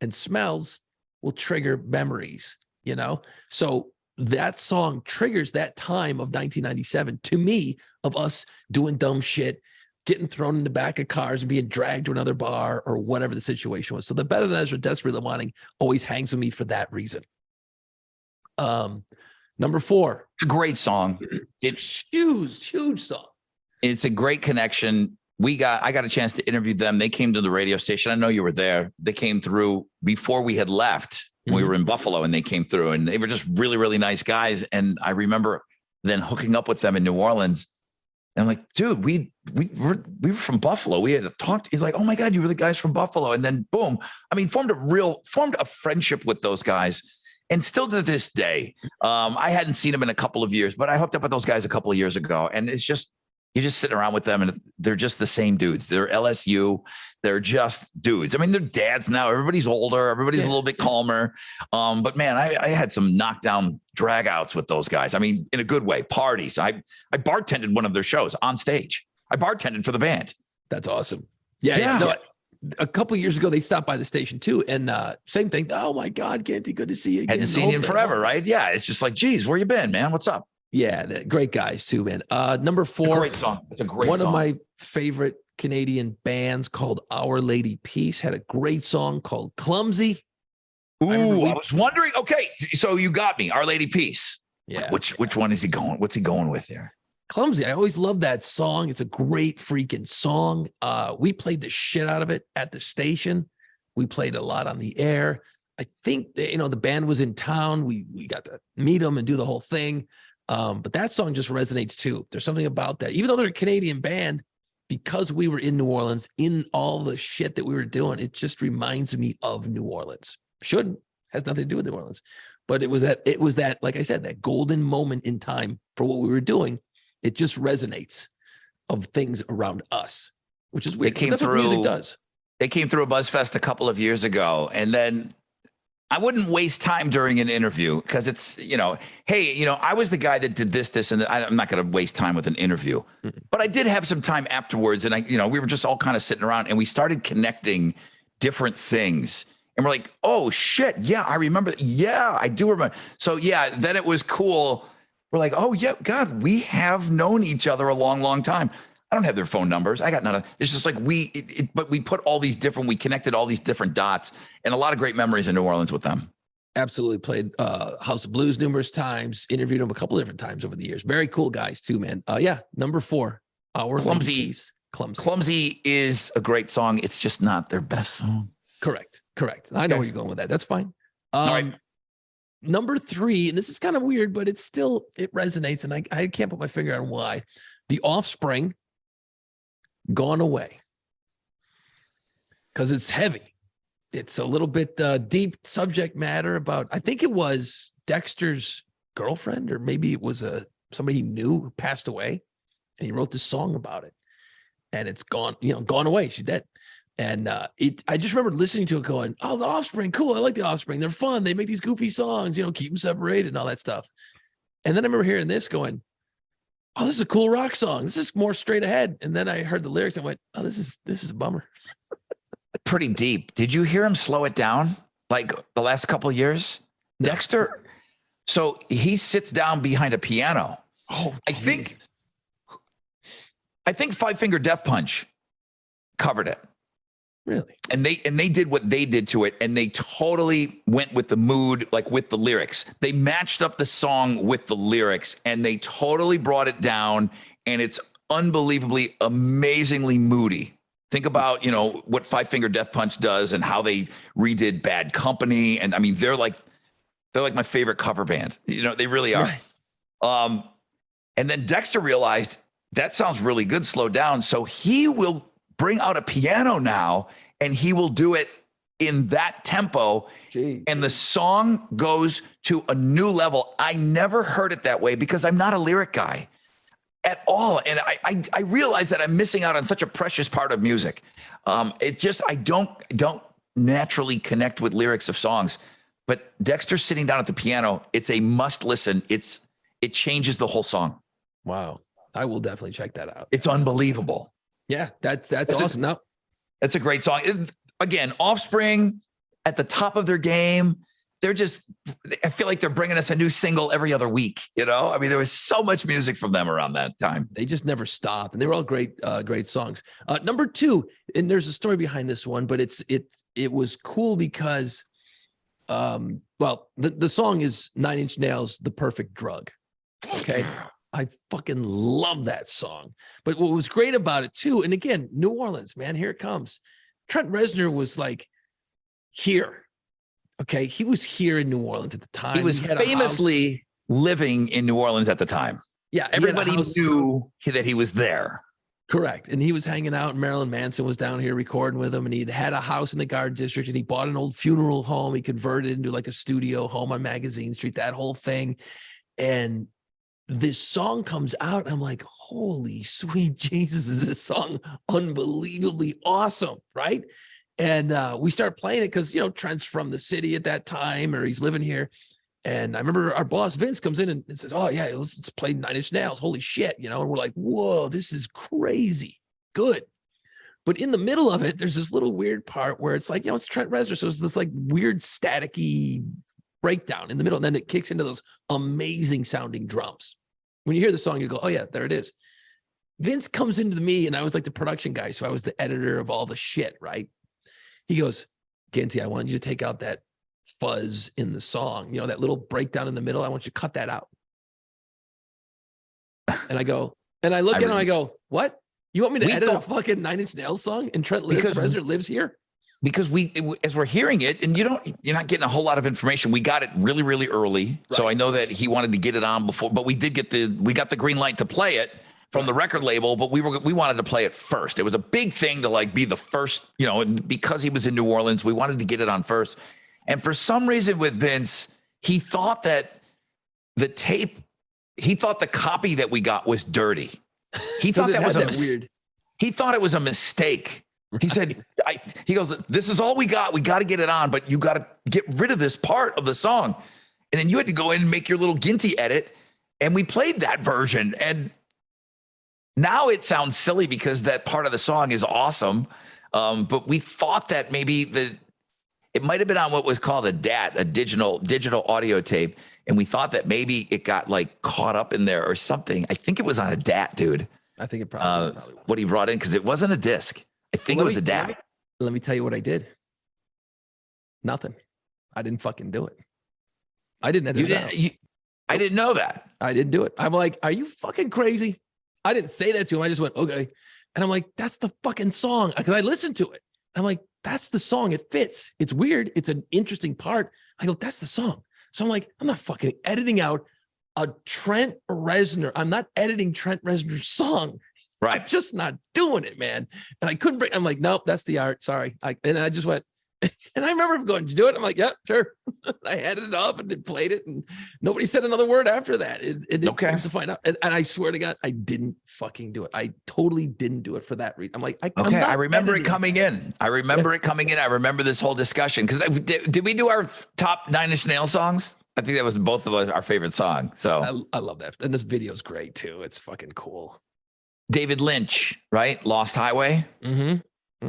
and smells will trigger memories, you know? So that song triggers that time of 1997 to me, of us doing dumb shit, getting thrown in the back of cars and being dragged to another bar or whatever the situation was. So the Better Than Ezra, Desperately Wanting always hangs with me for that reason. Number 4. It's a great song. It's huge song. It's a great connection. I got a chance to interview them. They came to the radio station. I know you were there. They came through before we had left. We were in Buffalo, and they came through, and they were just really, really nice guys. And I remember then hooking up with them in New Orleans. And I'm like, dude, we were from Buffalo. We had talked. He's like, oh my God, you were the guys from Buffalo. And then boom, I mean, formed a friendship with those guys. And still to this day, I hadn't seen them in a couple of years, but I hooked up with those guys a couple of years ago. And it's just, you're just sitting around with them, and they're just the same dudes. They're LSU. They're just dudes. I mean, they're dads now. Everybody's older. Everybody's a little bit calmer. But man, I had some knockdown dragouts with those guys. I mean, in a good way. Parties. I bartended one of their shows on stage. I bartended for the band. That's awesome. Yeah. No, a couple of years ago, they stopped by the station too, and same thing. Oh my God, Canty, good to see you again. Hadn't seen you in forever, right? Yeah. It's just like, geez, where you been, man? What's up? Yeah, great guys too, man. Number 4, great song. It's a great one song. of my favorite Canadian bands called Our Lady Peace had a great song called Clumsy. Ooh, I was wondering. Okay, so you got me. Our Lady Peace. Yeah. Which one is he going? What's he going with there? Clumsy. I always love that song. It's a great freaking song. We played the shit out of it at the station. We played a lot on the air. I think that, the band was in town. We got to meet them and do the whole thing. But that song just resonates too. There's something about that. Even though they're a Canadian band, because we were in New Orleans, in all the shit that we were doing, it just reminds me of New Orleans. Shouldn't, has nothing to do with New Orleans. But it was that, like I said, that golden moment in time for what we were doing. It just resonates of things around us, which is weird. That's what music does. They came through a BuzzFest a couple of years ago, and then I wouldn't waste time during an interview because it's, hey, I was the guy that did this, and I'm not going to waste time with an interview. Mm-hmm. But I did have some time afterwards, and we were just all kind of sitting around, and we started connecting different things. And we're like, oh, shit, yeah, I remember. Yeah, I do remember. So, yeah, then it was cool. We're like, oh, yeah, God, we have known each other a long, long time. I don't have their phone numbers. I got none of. It's just like but we put we connected all these different dots, and a lot of great memories in New Orleans with them. Absolutely. Played House of Blues numerous times, interviewed them a couple different times over the years. Very cool guys too, man. Number 4, Our Clumsy. Clumsy is a great song. It's just not their best song. Correct. I know where you're going with that. That's fine. All right. Number 3, and this is kind of weird, but it resonates, and I can't put my finger on why. The Offspring, Gone Away. Because it's heavy. It's a little bit deep subject matter about, I think it was Dexter's girlfriend, or maybe it was somebody he knew who passed away, and he wrote this song about it. And it's gone away. She's dead. And I just remember listening to it going, oh, the Offspring, cool. I like the Offspring. They're fun. They make these goofy songs, keep them separated and all that stuff. And then I remember hearing this going, oh, this is a cool rock song. This is more straight ahead. And then I heard the lyrics and went, oh, this is a bummer. Pretty deep. Did you hear him slow it down like the last couple of years? No. Dexter. So he sits down behind a piano. Oh, I think Five Finger Death Punch covered it. Really? And they did what they did to it, and they totally went with the mood, like with the lyrics. They matched up the song with the lyrics, and they totally brought it down, and it's unbelievably, amazingly moody. Think about, what Five Finger Death Punch does and how they redid Bad Company. And I mean, they're like my favorite cover band. They really are. Right. And then Dexter realized that sounds really good, slow down. So he will bring out a piano now, and he will do it in that tempo. Jeez. And the song goes to a new level. I never heard it that way because I'm not a lyric guy at all. And I realize that I'm missing out on such a precious part of music. It's just, I don't naturally connect with lyrics of songs, but Dexter sitting down at the piano, it's a must listen. It changes the whole song. Wow. I will definitely check that out. It's unbelievable. Yeah, that's awesome. That's a great song. Again, Offspring at the top of their game. I feel like they're bringing us a new single every other week. I mean, there was so much music from them around that time. They just never stopped, and they were all great songs. Number 2, and there's a story behind this one, but it was cool because, the song is 9 Inch Nails' "The Perfect Drug." Okay. I fucking love that song. But what was great about it too, and again, New Orleans, man, here it comes. Trent Reznor was like here. Okay. He was here in New Orleans at the time. He was famously living in New Orleans at the time. Yeah. Everybody knew that he was there. Correct. And he was hanging out, and Marilyn Manson was down here recording with him, and he'd had a house in the Garden District, and he bought an old funeral home. He converted it into like a studio home on Magazine Street, that whole thing. And this song comes out, and I'm like, holy sweet Jesus, is this song unbelievably awesome, right? And we start playing it because, Trent's from the city at that time, or he's living here. And I remember our boss, Vince, comes in and says, oh, yeah, let's play 9 Inch Nails. Holy shit, and we're like, whoa, this is crazy. Good. But in the middle of it, there's this little weird part where it's like, it's Trent Reznor. So it's this like weird staticky breakdown in the middle. And then it kicks into those amazing sounding drums. When you hear the song, you go, oh, yeah, there it is. Vince comes into me, and I was like the production guy. So I was the editor of all the shit, right? He goes, Ginty, I want you to take out that fuzz in the song. That little breakdown in the middle. I want you to cut that out. And I go, And I look at him, really- I go, what? You want me to We edit a thought- fucking Nine Inch Nails song? And Because- Reznor lives here? Because as we're hearing it, and you're not getting a whole lot of information. We got it really, really early. So I know that he wanted to get it on before, but we got the green light to play it from the record label, but we wanted to play it first. It was a big thing to like be the first, and because he was in New Orleans, we wanted to get it on first. And for some reason with Vince, he thought that the copy that we got was dirty. He thought that was weird. He thought it was a mistake. He said, he goes, this is all we got. We got to get it on, but you got to get rid of this part of the song. And then you had to go in and make your little Ginty edit. And we played that version. And now it sounds silly because that part of the song is awesome. But we thought that maybe it might have been on what was called a DAT, a digital audio tape. And we thought that maybe it got like caught up in there or something. I think it was on a DAT, dude. I think it probably was. What he brought in, because it wasn't a disc. I think it was a DAT. Let me tell you what I did. Nothing. I didn't fucking do it. I didn't edit it out. I didn't know that. I didn't do it. I'm like, are you fucking crazy? I didn't say that to him. I just went, okay. And I'm like, that's the fucking song. Because I listened to it. I'm like, that's the song. It fits. It's weird. It's an interesting part. I go, that's the song. So I'm like, I'm not fucking editing out a Trent Reznor. I'm not editing Trent Reznor's song. Right. I'm just not doing it, man. And I couldn't I'm like, nope, that's the art. Sorry. And I just went, and I remember him going, did you do it? I'm like, yep, sure. I headed it off and then played it. And nobody said another word after that. It Okay. to find out. And I swear to God, I didn't fucking do it. I totally didn't do it for that reason. I'm like, okay. I remember it coming in. I remember this whole discussion. Because did we do our top 9 Inch Nails songs? I think that was both of us our favorite song. So I love that. And this video's great too. It's fucking cool. David Lynch, right? Lost Highway. Mm-hmm.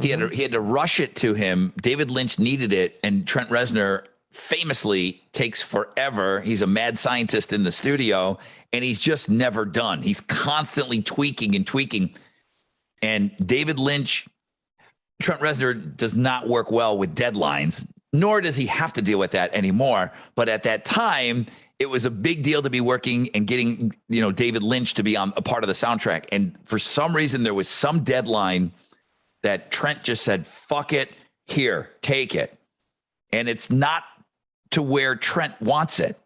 He had to rush it to him. David Lynch needed it, and Trent Reznor famously takes forever. He's a mad scientist in the studio, and he's just never done. He's constantly tweaking and tweaking. And David Lynch, Trent Reznor does not work well with deadlines, nor does he have to deal with that anymore. But at that time, it was a big deal to be working and getting, David Lynch to be on a part of the soundtrack. And for some reason, there was some deadline that Trent just said, fuck it, here, take it. And it's not to where Trent wants it.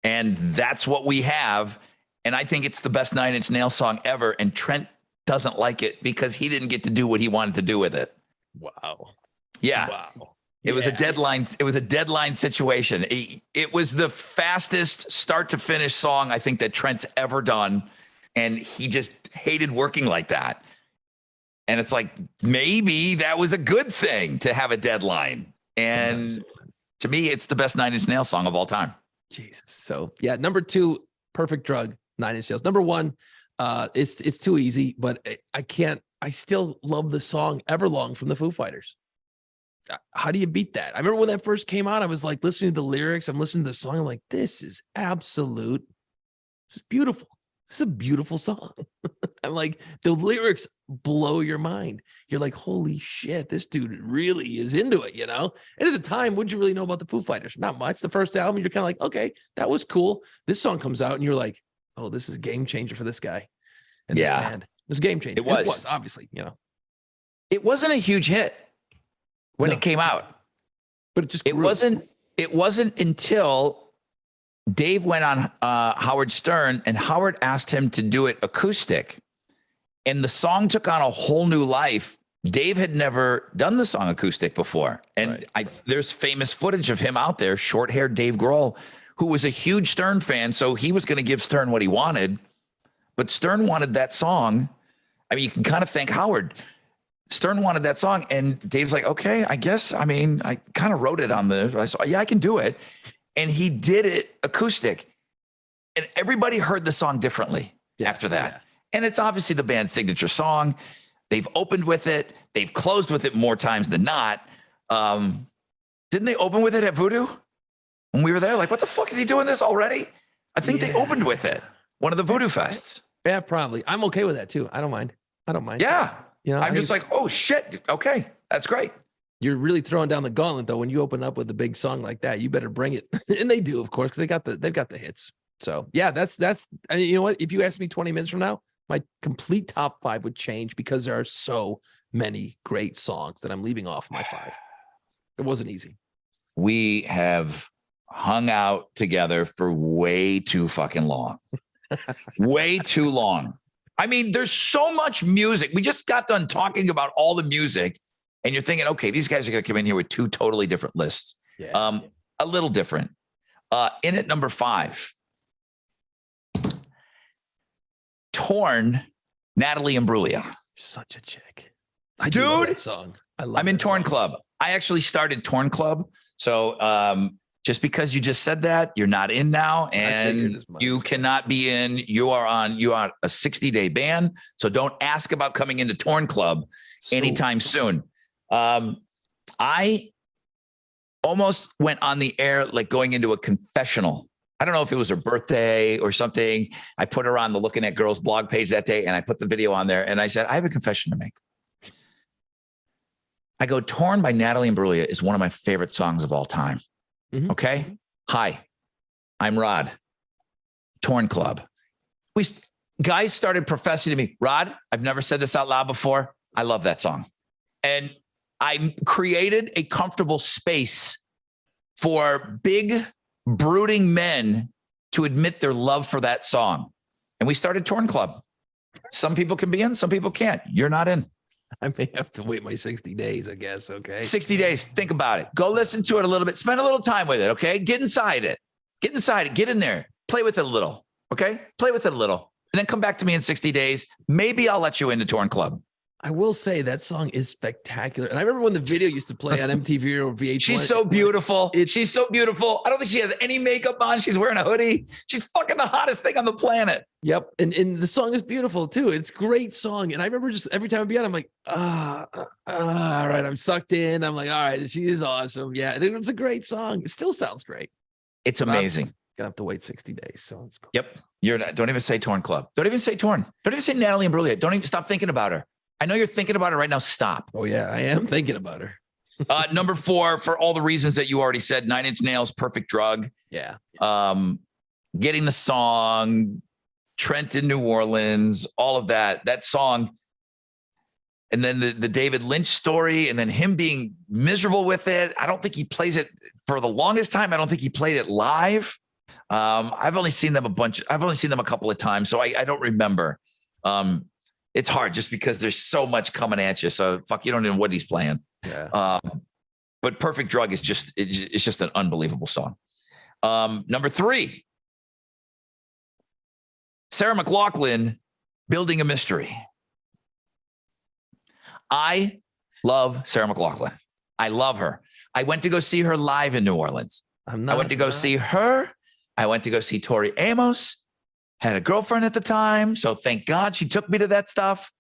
And that's what we have. And I think it's the best 9 Inch Nails song ever. And Trent doesn't like it because he didn't get to do what he wanted to do with it. Wow. Yeah. Wow. It was a deadline. It was a deadline situation. It was the fastest start to finish song I think that Trent's ever done. And he just hated working like that. And it's like, maybe that was a good thing to have a deadline. And to me, it's the best 9 Inch Nails song of all time. Jesus. So yeah, number 2, Perfect Drug, 9 Inch Nails. Number 1, it's too easy, but I still love the song Everlong from the Foo Fighters. How do you beat that? I remember when that first came out, I was like listening to the lyrics. I'm listening to the song. I'm like, this is beautiful. This is a beautiful song. I'm like, the lyrics blow your mind. You're like, holy shit, this dude really is into it, And at the time, what'd you really know about the Foo Fighters? Not much. The first album, you're kind of like, okay, that was cool. This song comes out and you're like, oh, this is a game changer for this guy. And this band. It was a game changer. It was obviously, It wasn't a huge hit when it came out. But it just It wasn't until Dave went on Howard Stern, and Howard asked him to do it acoustic. And the song took on a whole new life. Dave had never done the song acoustic before. And there's famous footage of him out there, short-haired Dave Grohl, who was a huge Stern fan. So he was going to give Stern what he wanted. But Stern wanted that song. I mean, you can kind of thank Howard. Stern wanted that song. And Dave's like, okay, I guess. I mean, I kind of wrote it on I can do it. And he did it acoustic. And everybody heard the song differently after that. Yeah. And it's obviously the band's signature song. They've opened with it. They've closed with it more times than not. Didn't they open with it at Voodoo? When we were there, like, what the fuck is he doing this already? I think they opened with it. One of the Voodoo Fests. Yeah, probably. I'm okay with that too. I don't mind. Yeah. I'm just like, oh shit. Okay. That's great. You're really throwing down the gauntlet though. When you open up with a big song like that, you better bring it. And they do, of course, because they've got the hits. So yeah, that's, I mean, you know what? If you ask me 20 minutes from now, My complete top 5 would change because there are so many great songs that I'm leaving off my 5. It wasn't easy. We have hung out together for way too fucking long. Way too long. I mean, there's so much music. We just got done talking about all the music, and you're thinking, okay, these guys are going to come in here with 2 totally different lists. Yeah. A little different. In at number 5, Torn, Natalie Imbruglia. Such a chick. I do love Dude, that song. I'm in Torn Club. I actually started Torn Club. So just because you just said that, you're not in now, and you cannot be in. You are a 60-day ban. So don't ask about coming into Torn Club anytime soon. I almost went on the air like going into a confessional. I don't know if it was her birthday or something. I put her on the Looking at Girls blog page that day, and I put the video on there, and I said, I have a confession to make. I go, Torn by Natalie Imbruglia is one of my favorite songs of all time. Mm-hmm. Okay. Hi, I'm Rod. Torn Club. Guys started professing to me, Rod, I've never said this out loud before. I love that song. And I created a comfortable space for big, brooding men to admit their love for that song. And we started Torn Club. Some people can be in, some people can't. You're not in. I may have to wait my 60 days, I guess. Okay. 60 days. Think about it. Go listen to it a little bit. Spend a little time with it. Okay. Get inside it. Get inside it. Get in there. Play with it a little. Okay. Play with it a little. And then come back to me in 60 days. Maybe I'll let you into Torn Club. I will say that song is spectacular. And I remember when the video used to play on MTV or VH1. She's so beautiful. She's so beautiful. I don't think she has any makeup on. She's wearing a hoodie. She's fucking the hottest thing on the planet. Yep. And the song is beautiful too. It's a great song. And I remember just every time I'd be on, I'm like, all right, I'm sucked in. I'm like, all right, she is awesome. Yeah. And it's a great song. It still sounds great. It's amazing. Gonna have to wait 60 days. So it's cool. Yep. Don't even say Torn Club. Don't even say Torn. Don't even say Natalie Imbruglia. Don't even stop thinking about her. I know you're thinking about it right now. Stop. Oh, yeah, I am thinking about her. Number 4, for all the reasons that you already said, 9 Inch Nails, Perfect Drug. Yeah. Getting the song, Trent in New Orleans, all of that song. And then the David Lynch story, and then him being miserable with it. I don't think he plays it for the longest time. I don't think he played it live. I've only seen them a couple of times, so I don't remember. It's hard just because there's so much coming at you. So fuck, you don't know what he's playing. Yeah. But Perfect Drug is it's just an unbelievable song. Number 3, Sarah McLachlan, Building a Mystery. I love Sarah McLachlan. I love her. I went to go see her live in New Orleans. I went to go see her. I went to go see Tori Amos. Had a girlfriend at the time, so thank God she took me to that stuff.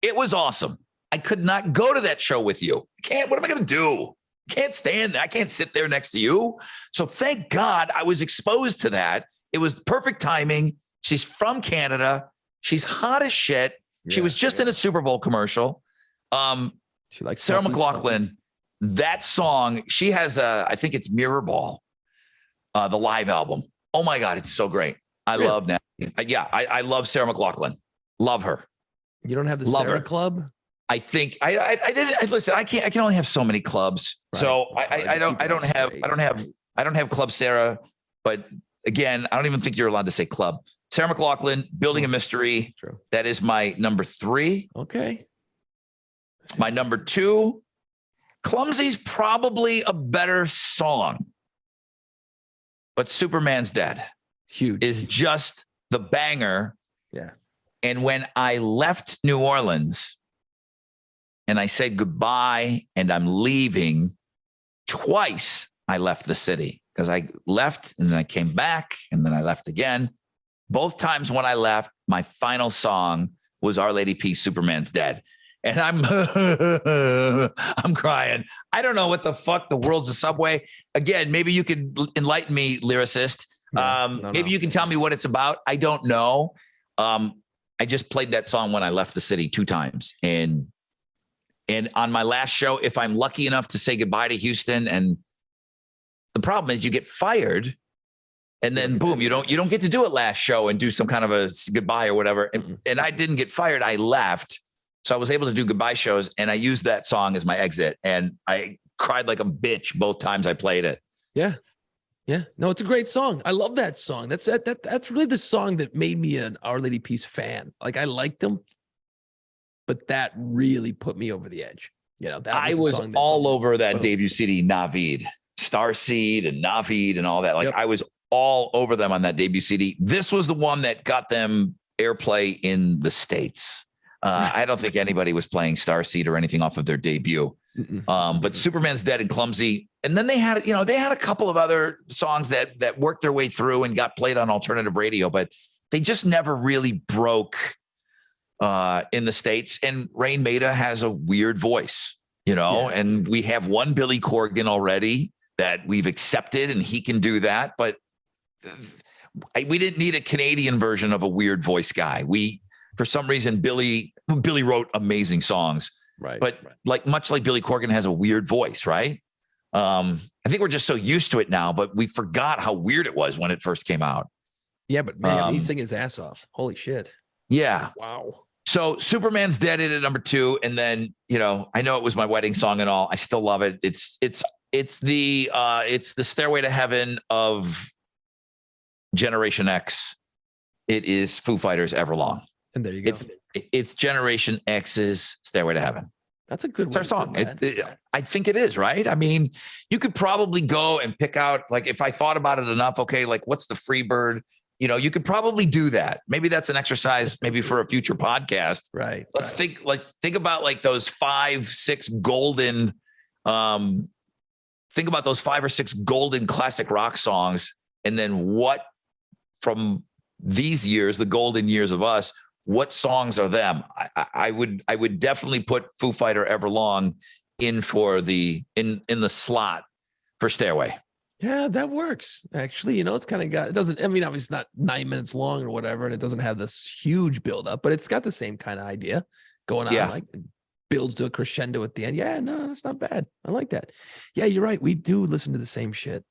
It was awesome. I could not go to that show with you. What am I going to do? Can't stand there. I can't sit there next to you. So thank God I was exposed to that. It was perfect timing. She's from Canada. She's hot as shit. She was just in a Super Bowl commercial. She likes Sarah McLachlan. That song, she has I think it's Mirror Ball, the live album. Oh my God, it's so great. I love that. Yeah, I love Sarah McLachlan. Love her. You don't have the love Sarah her. Club? I think I didn't listen. I can only have so many clubs. Right. So I don't have Club Sarah, but again, I don't even think you're allowed to say club. Sarah McLachlan, Building a Mystery. True. That is my number 3. Okay. My number 2, Clumsy's probably a better song, but Superman's Dead. Huge. Is just the banger. Yeah. And when I left New Orleans and I said goodbye and I'm leaving, twice I left the city because I left and then I came back and then I left again. Both times when I left, my final song was Our Lady Peace, Superman's Dead. And I'm crying. I don't know what the fuck. The world's a subway. Again, maybe you could enlighten me, lyricist. Maybe you can tell me what it's about. I don't know. I just played that song when I left the city 2 times. And on my last show, if I'm lucky enough to say goodbye to Houston, and the problem is you get fired And then boom, you don't get to do it last show and do some kind of a goodbye or whatever. And I didn't get fired. I left. So I was able to do goodbye shows, and I used that song as my exit. And I cried like a bitch both times I played it. Yeah. Yeah. No, it's a great song. I love that song. That's really the song that made me an Our Lady Peace fan. Like, I liked them, but that really put me over the edge. You know, that I was all over that debut CD, Navid, Starseed and Navid and all that. Like, I was all over them on that debut CD. This was the one that got them airplay in the States. I don't think anybody was playing Starseed or anything off of their debut. But Superman's Dead and Clumsy. And then they had a couple of other songs that worked their way through and got played on alternative radio, but they just never really broke in the States. And Rain Maida has a weird voice, and we have one Billy Corgan already that we've accepted, and he can do that. But we didn't need a Canadian version of a weird voice guy. For some reason, Billy wrote amazing songs, right? But much like Billy Corgan has a weird voice, right? I think we're just so used to it now, but we forgot how weird it was when it first came out. Yeah, but man, he's singing his ass off. Holy shit! Yeah, wow. So Superman's Dead at number 2, and then I know it was my wedding song and all. I still love it. It's the Stairway to Heaven of Generation X. It is Foo Fighters' Everlong. And there you go. It's Generation X's Stairway to Heaven. That's a good one. It's our song. I think it is, right? I mean, you could probably go and pick out, like, if I thought about it enough, okay, like, what's the Freebird? You could probably do that. Maybe that's an exercise, maybe for a future podcast. Right. Let's think about like those 5-6 golden, think about those 5 or 6 golden classic rock songs. And then what from these years, the golden years of us, what songs are them? I would definitely put Foo Fighter Everlong in the slot for Stairway. Yeah, that works. Actually, it's kind of it doesn't, obviously it's not 9 minutes long or whatever, and it doesn't have this huge buildup, but it's got the same kind of idea going on. Like, builds to a crescendo at the end. Yeah, no, that's not bad. I like that. Yeah, you're right. We do listen to the same shit.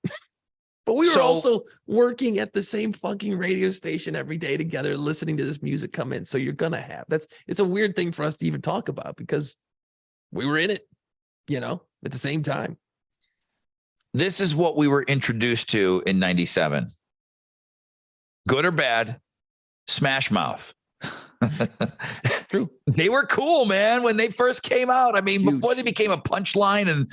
But we were also working at the same fucking radio station every day together, listening to this music come in. So you're going to have it's a weird thing for us to even talk about because we were in it, at the same time. This is what we were introduced to in 97. Good or bad, Smash Mouth. True. They were cool, man, when they first came out. I mean, before they became a punchline, and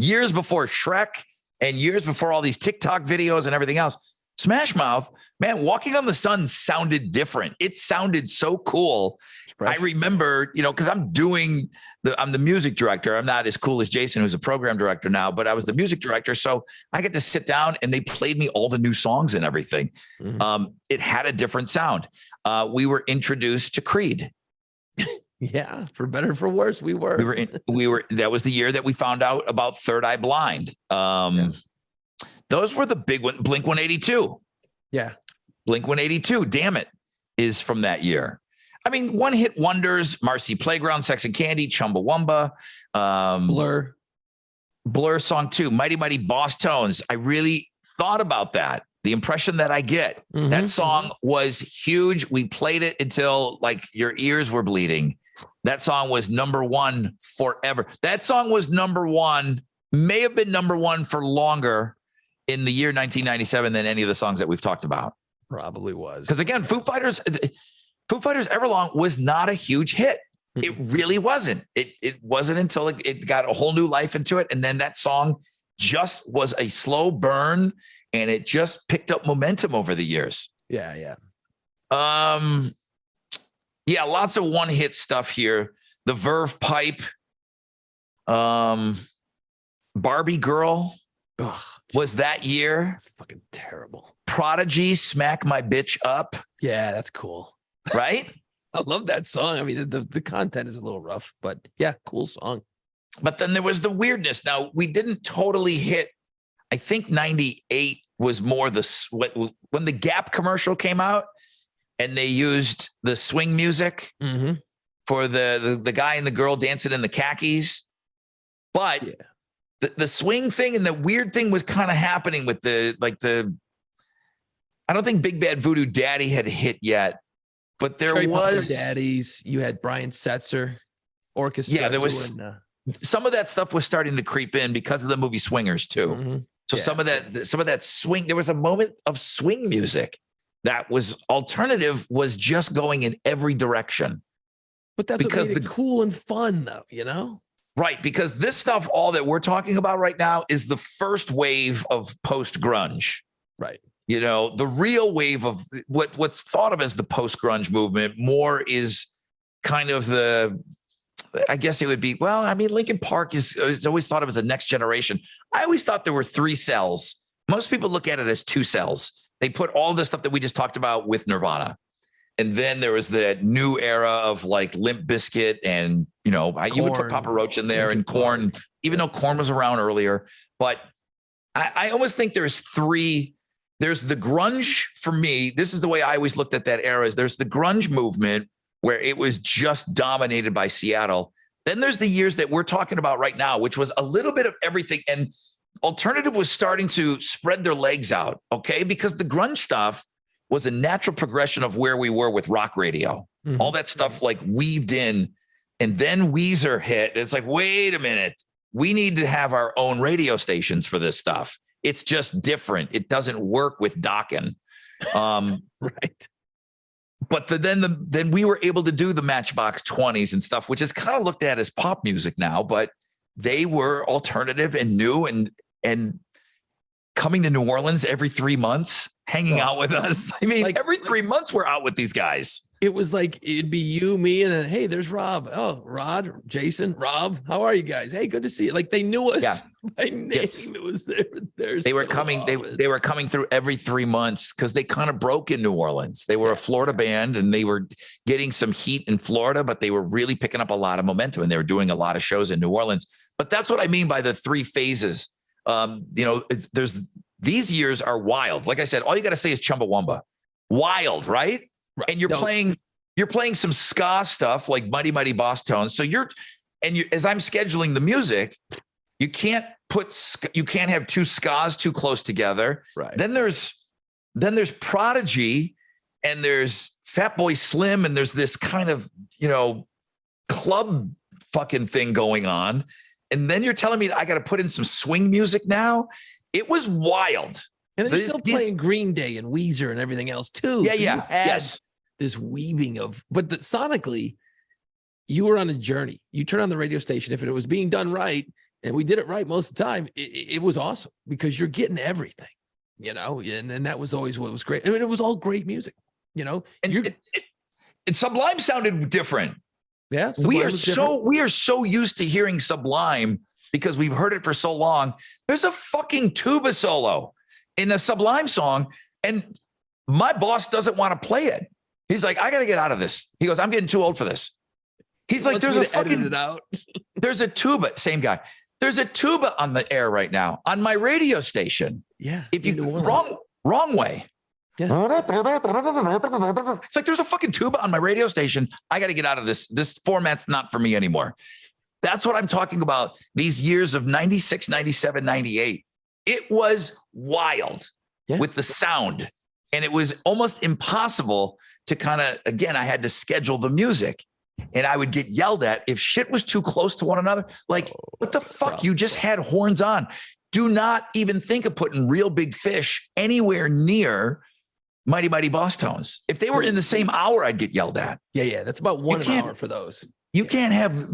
years before Shrek, and years before all these TikTok videos and everything else, Smash Mouth, man, Walking on the Sun sounded different. It sounded so cool. I remember, because I'm the music director. I'm not as cool as Jason, who's a program director now, but I was the music director. So I get to sit down and they played me all the new songs and everything. Mm-hmm. It had a different sound. We were introduced to Creed. Yeah, for better or for worse, we were. That was the year that we found out about Third Eye Blind. Those were the big one. Blink 182. Yeah. Blink 182. Damn it. Is from that year. I mean, one hit wonders, Marcy Playground, Sex and Candy, Chumbawamba, Blur song 2, Mighty Mighty Boss Tones. I really thought about that. The impression that I get, that song was huge. We played it until like your ears were bleeding. That song was number 1 forever. That song was number 1, may have been number 1 for longer in the year 1997 than any of the songs that we've talked about. Probably was. Because again, Foo Fighters Everlong was not a huge hit. It really wasn't. It wasn't until it got a whole new life into it. And then that song just was a slow burn and it just picked up momentum over the years. Yeah. Yeah, lots of one hit stuff here. The Verve Pipe, Barbie Girl was that year. That's fucking terrible. Prodigy, Smack My Bitch Up. Yeah, that's cool. Right? I love that song. I mean, the content is a little rough, but yeah, cool song. But then there was the weirdness. Now, we didn't totally hit, I think 98 was more when the Gap commercial came out and they used the swing music for the guy and the girl dancing in the khakis. But the swing thing and the weird thing was kind of happening with the I don't think Big Bad Voodoo Daddy had hit yet, but there Cherry Pie was Daddies. You had Brian Setzer orchestra. Yeah, there was doing, some of that stuff was starting to creep in because of the movie Swingers too. mhm. So Yeah. some of that swing, there was a moment of swing music that was alternative, was just going in every direction. But that's because what made it cool and fun, though. You know. Right, because this stuff, all that we're talking about right now, is the first wave of post grunge. Right. You know, the real wave of what's thought of as the post grunge movement more is kind of I guess it would be, well, I mean, Linkin Park is always thought of as a next generation. I always thought there were 3 cells. Most people look at it as 2 cells. They put all the stuff that we just talked about with Nirvana. And then there was that new era of like Limp Bizkit and, you know, you would put Papa Roach in there and Korn, even though Korn was around earlier. But I almost think there's 3. There's the grunge for me. This is the way I always looked at that era. Is there's the grunge movement where it was just dominated by Seattle. Then there's the years that we're talking about right now, which was a little bit of everything. And alternative was starting to spread their legs out. Okay. Because the grunge stuff was a natural progression of where we were with rock radio. Mm-hmm. All that stuff like weaved in, and then Weezer hit. It's like, wait a minute, we need to have our own radio stations for this stuff. It's just different. It doesn't work with Dokken. Right. But then we were able to do the Matchbox 20s and stuff, which is kind of looked at as pop music now, but they were alternative and new and coming to New Orleans every 3 months, hanging out with us. I mean, like, every 3 months we're out with these guys. It was like, it'd be you, me, and then, hey, there's Rob. Oh, Rod, Jason, Rob. How are you guys? Hey, good to see you. Like they knew us by name. Yes. It was they were coming. They were coming through every 3 months because they kind of broke in New Orleans. They were a Florida band and they were getting some heat in Florida, but they were really picking up a lot of momentum and they were doing a lot of shows in New Orleans. But that's what I mean by the 3 phases. These years are wild. Like I said, all you got to say is Chumbawamba. Wild, right? And you're playing some ska stuff like Mighty Mighty Boss Tones. So as I'm scheduling the music, you can't have 2 skas too close together. Right. Then there's Prodigy and there's Fatboy Slim and there's this kind of, club fucking thing going on. And then you're telling me I got to put in some swing music now. It was wild. And they're still playing Green Day and Weezer and everything else too. Yeah, so yes. This weaving but sonically, you were on a journey. You turn on the radio station. If it was being done right, and we did it right most of the time, it was awesome because you're getting everything, and that was always what was great. I mean, it was all great music, And Sublime sounded different. Yeah. We are so used to hearing Sublime because we've heard it for so long. There's a fucking tuba solo in a Sublime song, and my boss doesn't want to play it. He's like, I got to get out of this. He goes, I'm getting too old for this. He's like, there's there's a tuba. Same guy. There's a tuba on the air right now on my radio station. Yeah. If you wrong way. Yeah. It's like, there's a fucking tuba on my radio station. I got to get out of this. This format's not for me anymore. That's what I'm talking about. These years of 96, 97, 98. It was wild with the sound. And it was almost impossible to kind of, again, I had to schedule the music and I would get yelled at if shit was too close to one another. Like, what the fuck? You just had horns on. Do not even think of putting Real Big Fish anywhere near Mighty Mighty Boss Tones. If they were in the same hour, I'd get yelled at. Yeah. That's about an hour for those. You can't have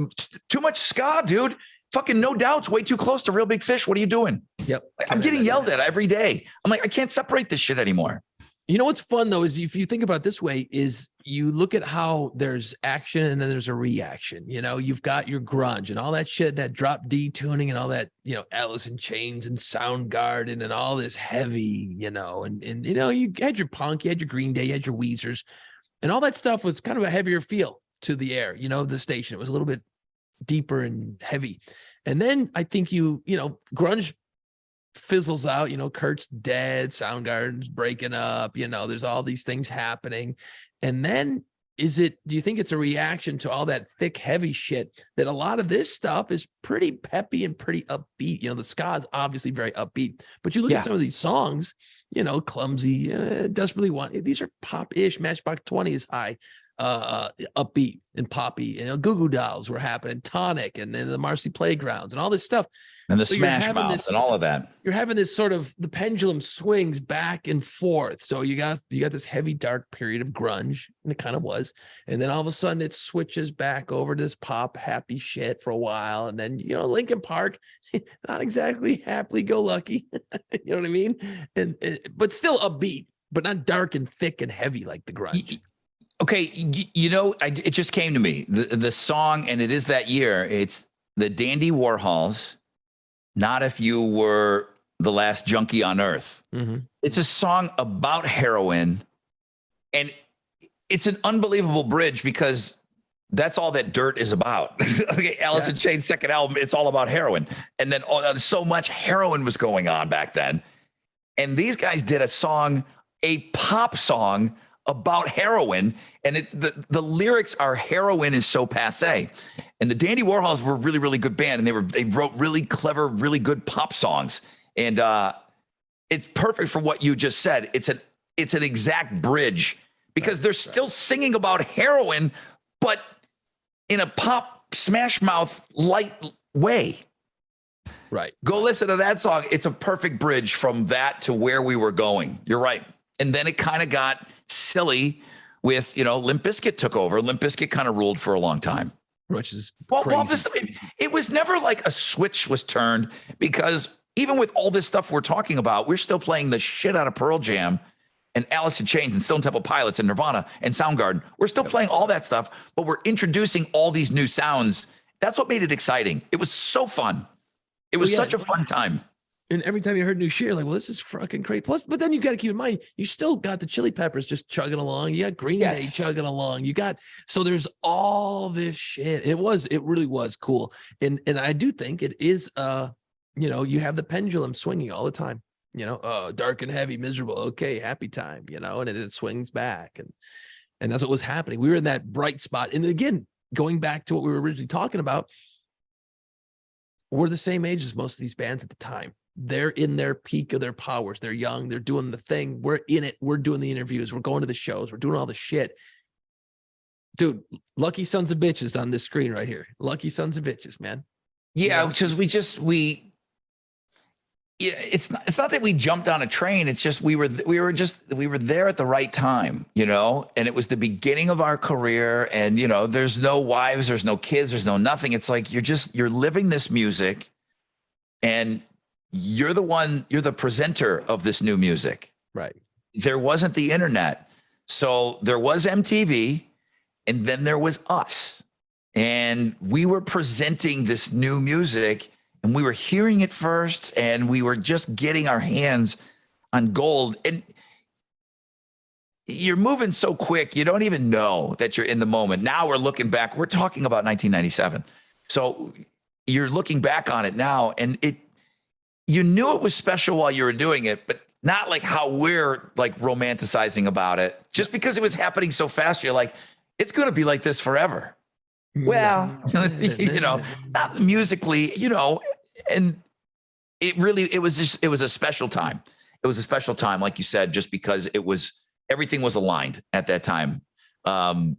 too much ska, dude. Fucking No Doubt's way too close to Real Big Fish. What are you doing? Yep. I'm getting yelled at every day. I'm like, I can't separate this shit anymore. You know what's fun though is if you think about it this way, is you look at how there's action and then there's a reaction. You've got your grunge and all that shit, that drop D tuning and all that, Alice in Chains and Soundgarden and all this heavy, and you had your punk, you had your Green Day, you had your Weezers, and all that stuff was kind of a heavier feel to the air. The station, it was a little bit deeper and heavy. And then I think grunge fizzles out, Kurt's dead, Soundgarden's breaking up, there's all these things happening. And then do you think it's a reaction to all that thick, heavy shit that a lot of this stuff is pretty peppy and pretty upbeat? You know, the ska is obviously very upbeat, but you look at some of these songs, you know, Clumsy, Desperately Want, these are pop-ish. Matchbox 20 is high, upbeat and poppy. You know, Goo Goo Dolls were happening, Tonic, and then the Marcy Playgrounds and all this stuff. And the So Smash Mouth and all of that. You're having this sort of, the pendulum swings back and forth. So you got this heavy, dark period of grunge, and it kind of was. And then all of a sudden it switches back over to this pop happy shit for a while. And then, you know, Linkin Park, not exactly happily go lucky. You know what I mean? And but still upbeat, but not dark and thick and heavy like the grunge. Okay, you know, it just came to me. The song, and it is that year, it's the Dandy Warhols, Not If You Were the Last Junkie on Earth. Mm-hmm. It's a song about heroin, and it's an unbelievable bridge because that's all that Dirt is about. Okay, Alice in Chains' second album, it's all about heroin. And then so much heroin was going on back then. And these guys did a pop song about heroin, and the lyrics are heroin is so passe. And the Dandy Warhols were a really, really good band, and they wrote really clever, really good pop songs. And it's perfect for what you just said. It's an exact bridge because they're still singing about heroin, but in a pop Smash Mouth light way. Right. Go listen to that song. It's a perfect bridge from that to where we were going. You're right. And then it kind of got silly with, you know, Limp Bizkit took over. Limp Bizkit kind of ruled for a long time. Which is crazy. It was never like a switch was turned, because even with all this stuff we're talking about, we're still playing the shit out of Pearl Jam and Alice in Chains and Stone Temple Pilots and Nirvana and Soundgarden. We're still playing all that stuff, but we're introducing all these new sounds. That's what made it exciting. It was so fun. It was such a fun time. And every time you heard new shit, you're like, well, this is fucking great. Plus, but then you got to keep in mind, you still got the Chili Peppers just chugging along. You got Green Day chugging along. So there's all this shit. It really was cool. And I do think it is, you know, you have the pendulum swinging all the time, you know, dark and heavy, miserable. Okay. Happy time, you know, and it swings back. And that's what was happening. We were in that bright spot. And again, going back to what we were originally talking about, we're the same age as most of these bands at the time. They're in their peak of their powers. They're young. They're doing the thing. We're in it. We're doing the interviews. We're going to the shows. We're doing all the shit. Dude, lucky sons of bitches on this screen right here. Lucky sons of bitches, man. Yeah, because it's not that we jumped on a train. It's just we were there at the right time, you know, and it was the beginning of our career. And, you know, there's no wives, there's no kids, there's no nothing. It's like you're living this music, and you're the presenter of this new music. Right. There wasn't the internet. So there was MTV, and then there was us. And we were presenting this new music, and we were hearing it first, and we were just getting our hands on gold. And you're moving so quick, you don't even know that you're in the moment. Now we're looking back. We're talking about 1997. So you're looking back on it now, and you knew it was special while you were doing it, but not like how we're like romanticizing about it. Just because it was happening so fast, you're like, it's going to be like this forever. Well, you know, not musically, you know, and it was a special time. It was a special time, like you said, just because everything was aligned at that time. And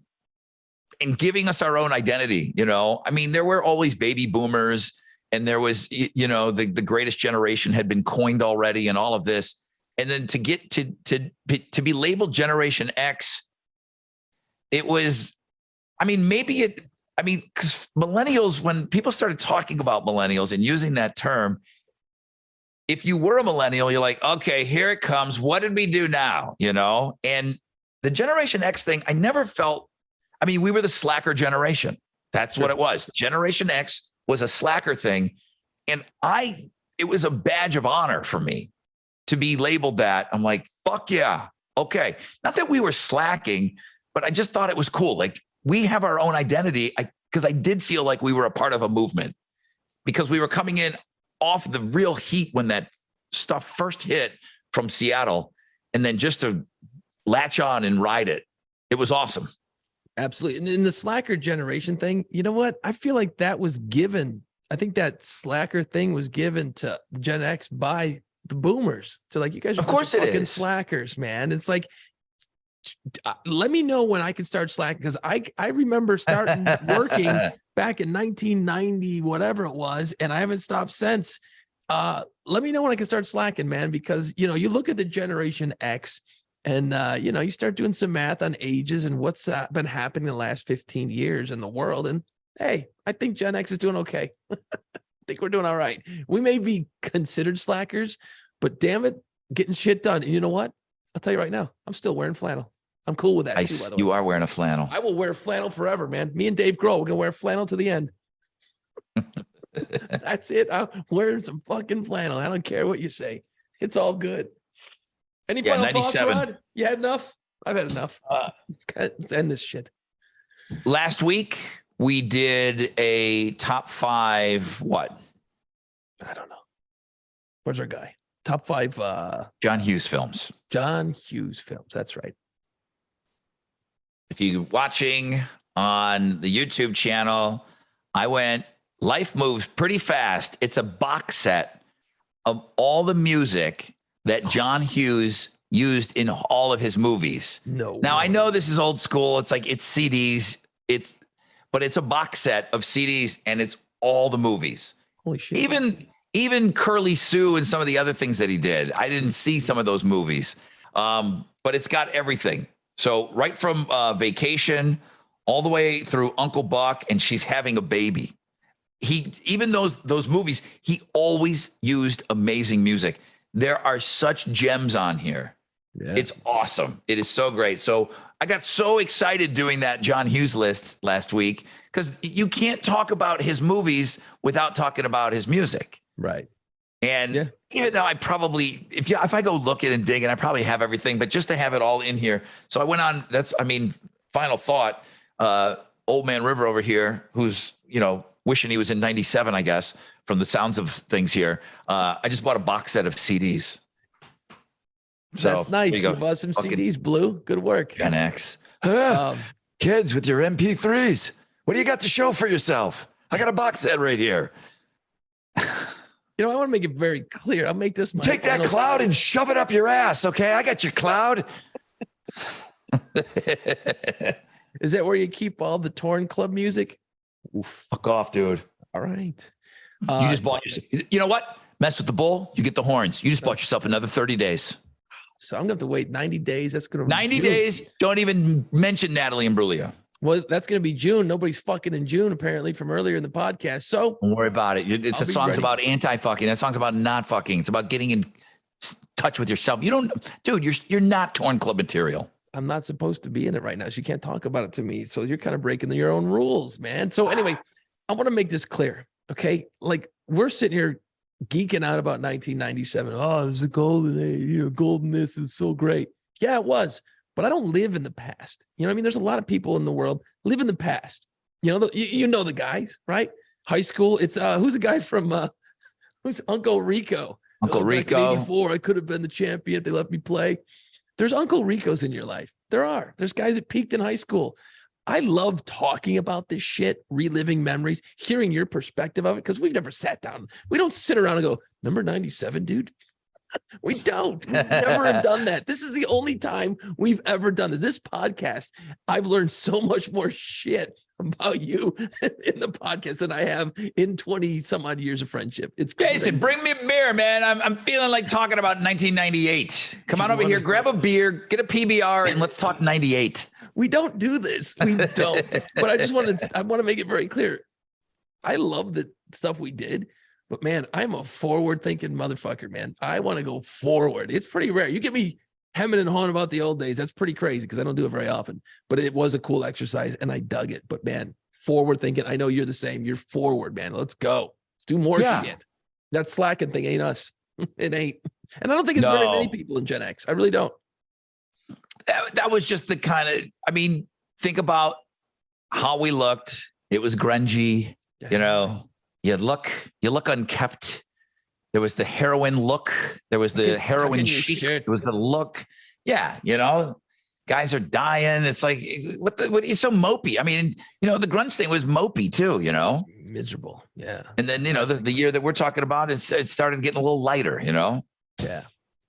giving us our own identity, you know, I mean, there were always baby boomers, and there was, you know, the greatest generation had been coined already and all of this. And then to get to be labeled Generation X, it was, I mean, because millennials, when people started talking about millennials and using that term, if you were a millennial, you're like, okay, here it comes. What did we do now? You know, and the Generation X thing, I never felt, I mean, we were the slacker generation. That's what it was. Generation X was a slacker thing. And it was a badge of honor for me to be labeled that. I'm like, fuck yeah. Okay. Not that we were slacking, but I just thought it was cool. Like, we have our own identity, because I did feel like we were a part of a movement, because we were coming in off the real heat when that stuff first hit from Seattle, and then just to latch on and ride it. It was awesome. Absolutely. And in the slacker generation thing, you know what? I feel like that was given. I think that slacker thing was given to Gen X by the boomers. To like, you guys are Of course it fucking is. slackers, man. It's like, let me know when I can start slacking, because I remember starting working back in 1990, whatever it was, and I haven't stopped since. Let me know when I can start slacking, man, because you know, you look at the Generation X, and you know, you start doing some math on ages and what's been happening in the last 15 years in the world, and hey, I think Gen X is doing okay. I think we're doing all right. We may be considered slackers, but damn it, getting shit done. And you know what? I'll tell you right now, I'm still wearing flannel. I'm cool with that too, by the way. You are wearing a flannel. I will wear flannel forever, man. Me and Dave Grohl, we're gonna wear flannel to the end. That's it. I'm wearing some fucking flannel. I don't care what you say. It's all good. Any final thoughts, 97. Rod? You had enough? I've had enough. Let's end this shit. Last week we did a top 5. What? I don't know. Where's our guy? Top 5 John Hughes films. John Hughes films. That's right. If you're watching on the YouTube channel, I went, Life Moves Pretty Fast. It's a box set of all the music that John Hughes used in all of his movies. No. Now, I know this is old school. It's like, it's CDs. But it's a box set of CDs, and it's all the movies. Holy shit. Even Curly Sue and some of the other things that he did. I didn't see some of those movies, but it's got everything. So right from Vacation all the way through Uncle Buck and She's Having a Baby. Even those movies, he always used amazing music. There are such gems on here. Yeah. It's awesome. It is so great. So I got so excited doing that John Hughes list last week, because you can't talk about his movies without talking about his music. Right. And even though I probably, if I go looking and digging, I probably have everything, but just to have it all in here. So I went on, final thought, Old Man River over here, who's, wishing he was in 97, I guess, from the sounds of things here. I just bought a box set of CDs. So that's nice. You bought some CDs, Blue. Good work. Gen X. Kids with your MP3s. What do you got to show for yourself? I got a box set right here. I want to make it very clear. I'll make this my Take that cloud and shove it up your ass, okay? I got your cloud. Is that where you keep all the Torn Club music? Oof. Fuck off, dude. All right. You just bought yourself. You know what? Mess with the bull, you get the horns. You just bought yourself another 30 days. So I'm going to have to wait 90 days. That's going to 90 days. Don't even mention Natalie Imbruglia. Well, that's going to be June. Nobody's fucking in June, apparently, from earlier in the podcast. So don't worry about it. It's a song's about anti-fucking. That song's about not fucking. It's about getting in touch with yourself. You don't, dude, you're not Torn Club material. I'm not supposed to be in it right now. So you can't talk about it to me. So you're kind of breaking your own rules, man. So anyway, I want to make this clear. Okay. Like, we're sitting here geeking out about 1997. Oh, it's a golden age. Goldenness is so great. Yeah, it was. But I don't live in the past. You know what I mean? There's a lot of people in the world live in the past. You know the guys, right? High school. It's who's the guy from who's Uncle Rico? Uncle Rico. 84. I could have been the champion if they let me play. There's Uncle Ricos in your life. There's guys that peaked in high school. I love talking about this shit, reliving memories, hearing your perspective of it, because we've never sat down. We don't sit around and go, remember 97, dude? We don't. We never have done that. This is the only time we've ever done this podcast. I've learned so much more shit about you in the podcast than I have in 20 some odd years of friendship. It's crazy. Jason, bring me a beer, man. I'm feeling like talking about 1998. Come on over here, grab a beer, get a PBR, and let's talk 98. We don't do this. We don't. But I want to make it very clear. I love the stuff we did. But man, I'm a forward-thinking motherfucker, man. I want to go forward. It's pretty rare. You get me hemming and hawing about the old days. That's pretty crazy because I don't do it very often. But it was a cool exercise, and I dug it. But man, forward-thinking. I know you're the same. You're forward, man. Let's go. Let's do more shit. That slacking thing ain't us. It ain't. And I don't think it's very many people in Gen X. I really don't. That was just the kind of. Think about how we looked. It was grungy. You look unkept. There was the heroin look. There was the heroin chic. There was the look. Yeah, Guys are dying. It's like, what it's so mopey. I mean, the grunge thing was mopey too, Miserable. Yeah. And then, the year that we're talking about, it started getting a little lighter, Yeah.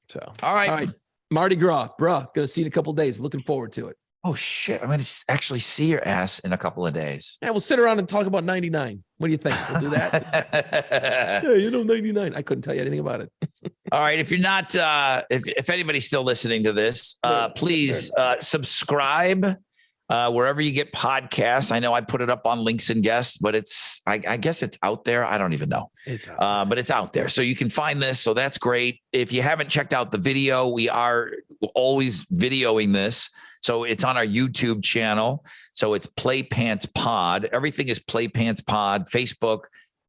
So, All right. Mardi Gras, bruh. Gonna see you in a couple of days. Looking forward to it. Oh shit. I'm going to actually see your ass in a couple of days. Yeah, we'll sit around and talk about 99. What do you think? We'll do that. Yeah, 99. I couldn't tell you anything about it. All right. If you're not, if anybody's still listening to this, please subscribe wherever you get podcasts. I know I put it up on Links and Guests, but I guess it's out there. I don't even know. But it's out there. So you can find this. So that's great. If you haven't checked out the video, we are always videoing this. So it's on our YouTube channel. So it's Play Pants Pod. Everything is Play Pants Pod, Facebook,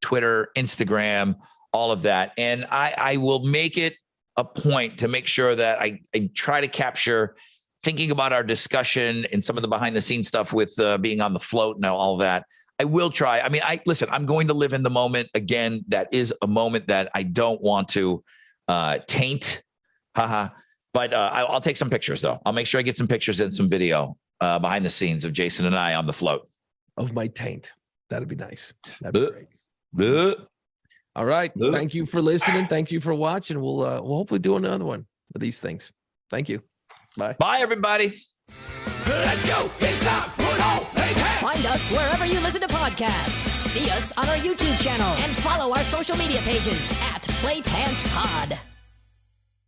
Twitter, Instagram, all of that. And I will make it a point to make sure that I try to capture thinking about our discussion and some of the behind the scenes stuff with being on the float and all of that. I will try. I mean, listen, I'm going to live in the moment. Again, that is a moment that I don't want to taint. Haha. But I'll take some pictures, though. I'll make sure I get some pictures and some video behind the scenes of Jason and I on the float. Of my taint. That'd be nice. That'd be great. All right. Thank you for listening. Thank you for watching. We'll hopefully do another one of these things. Thank you. Bye. Bye, everybody. Let's go. It's time. Put on play pants. Find us wherever you listen to podcasts. See us on our YouTube channel and follow our social media pages at Play Pants Pod.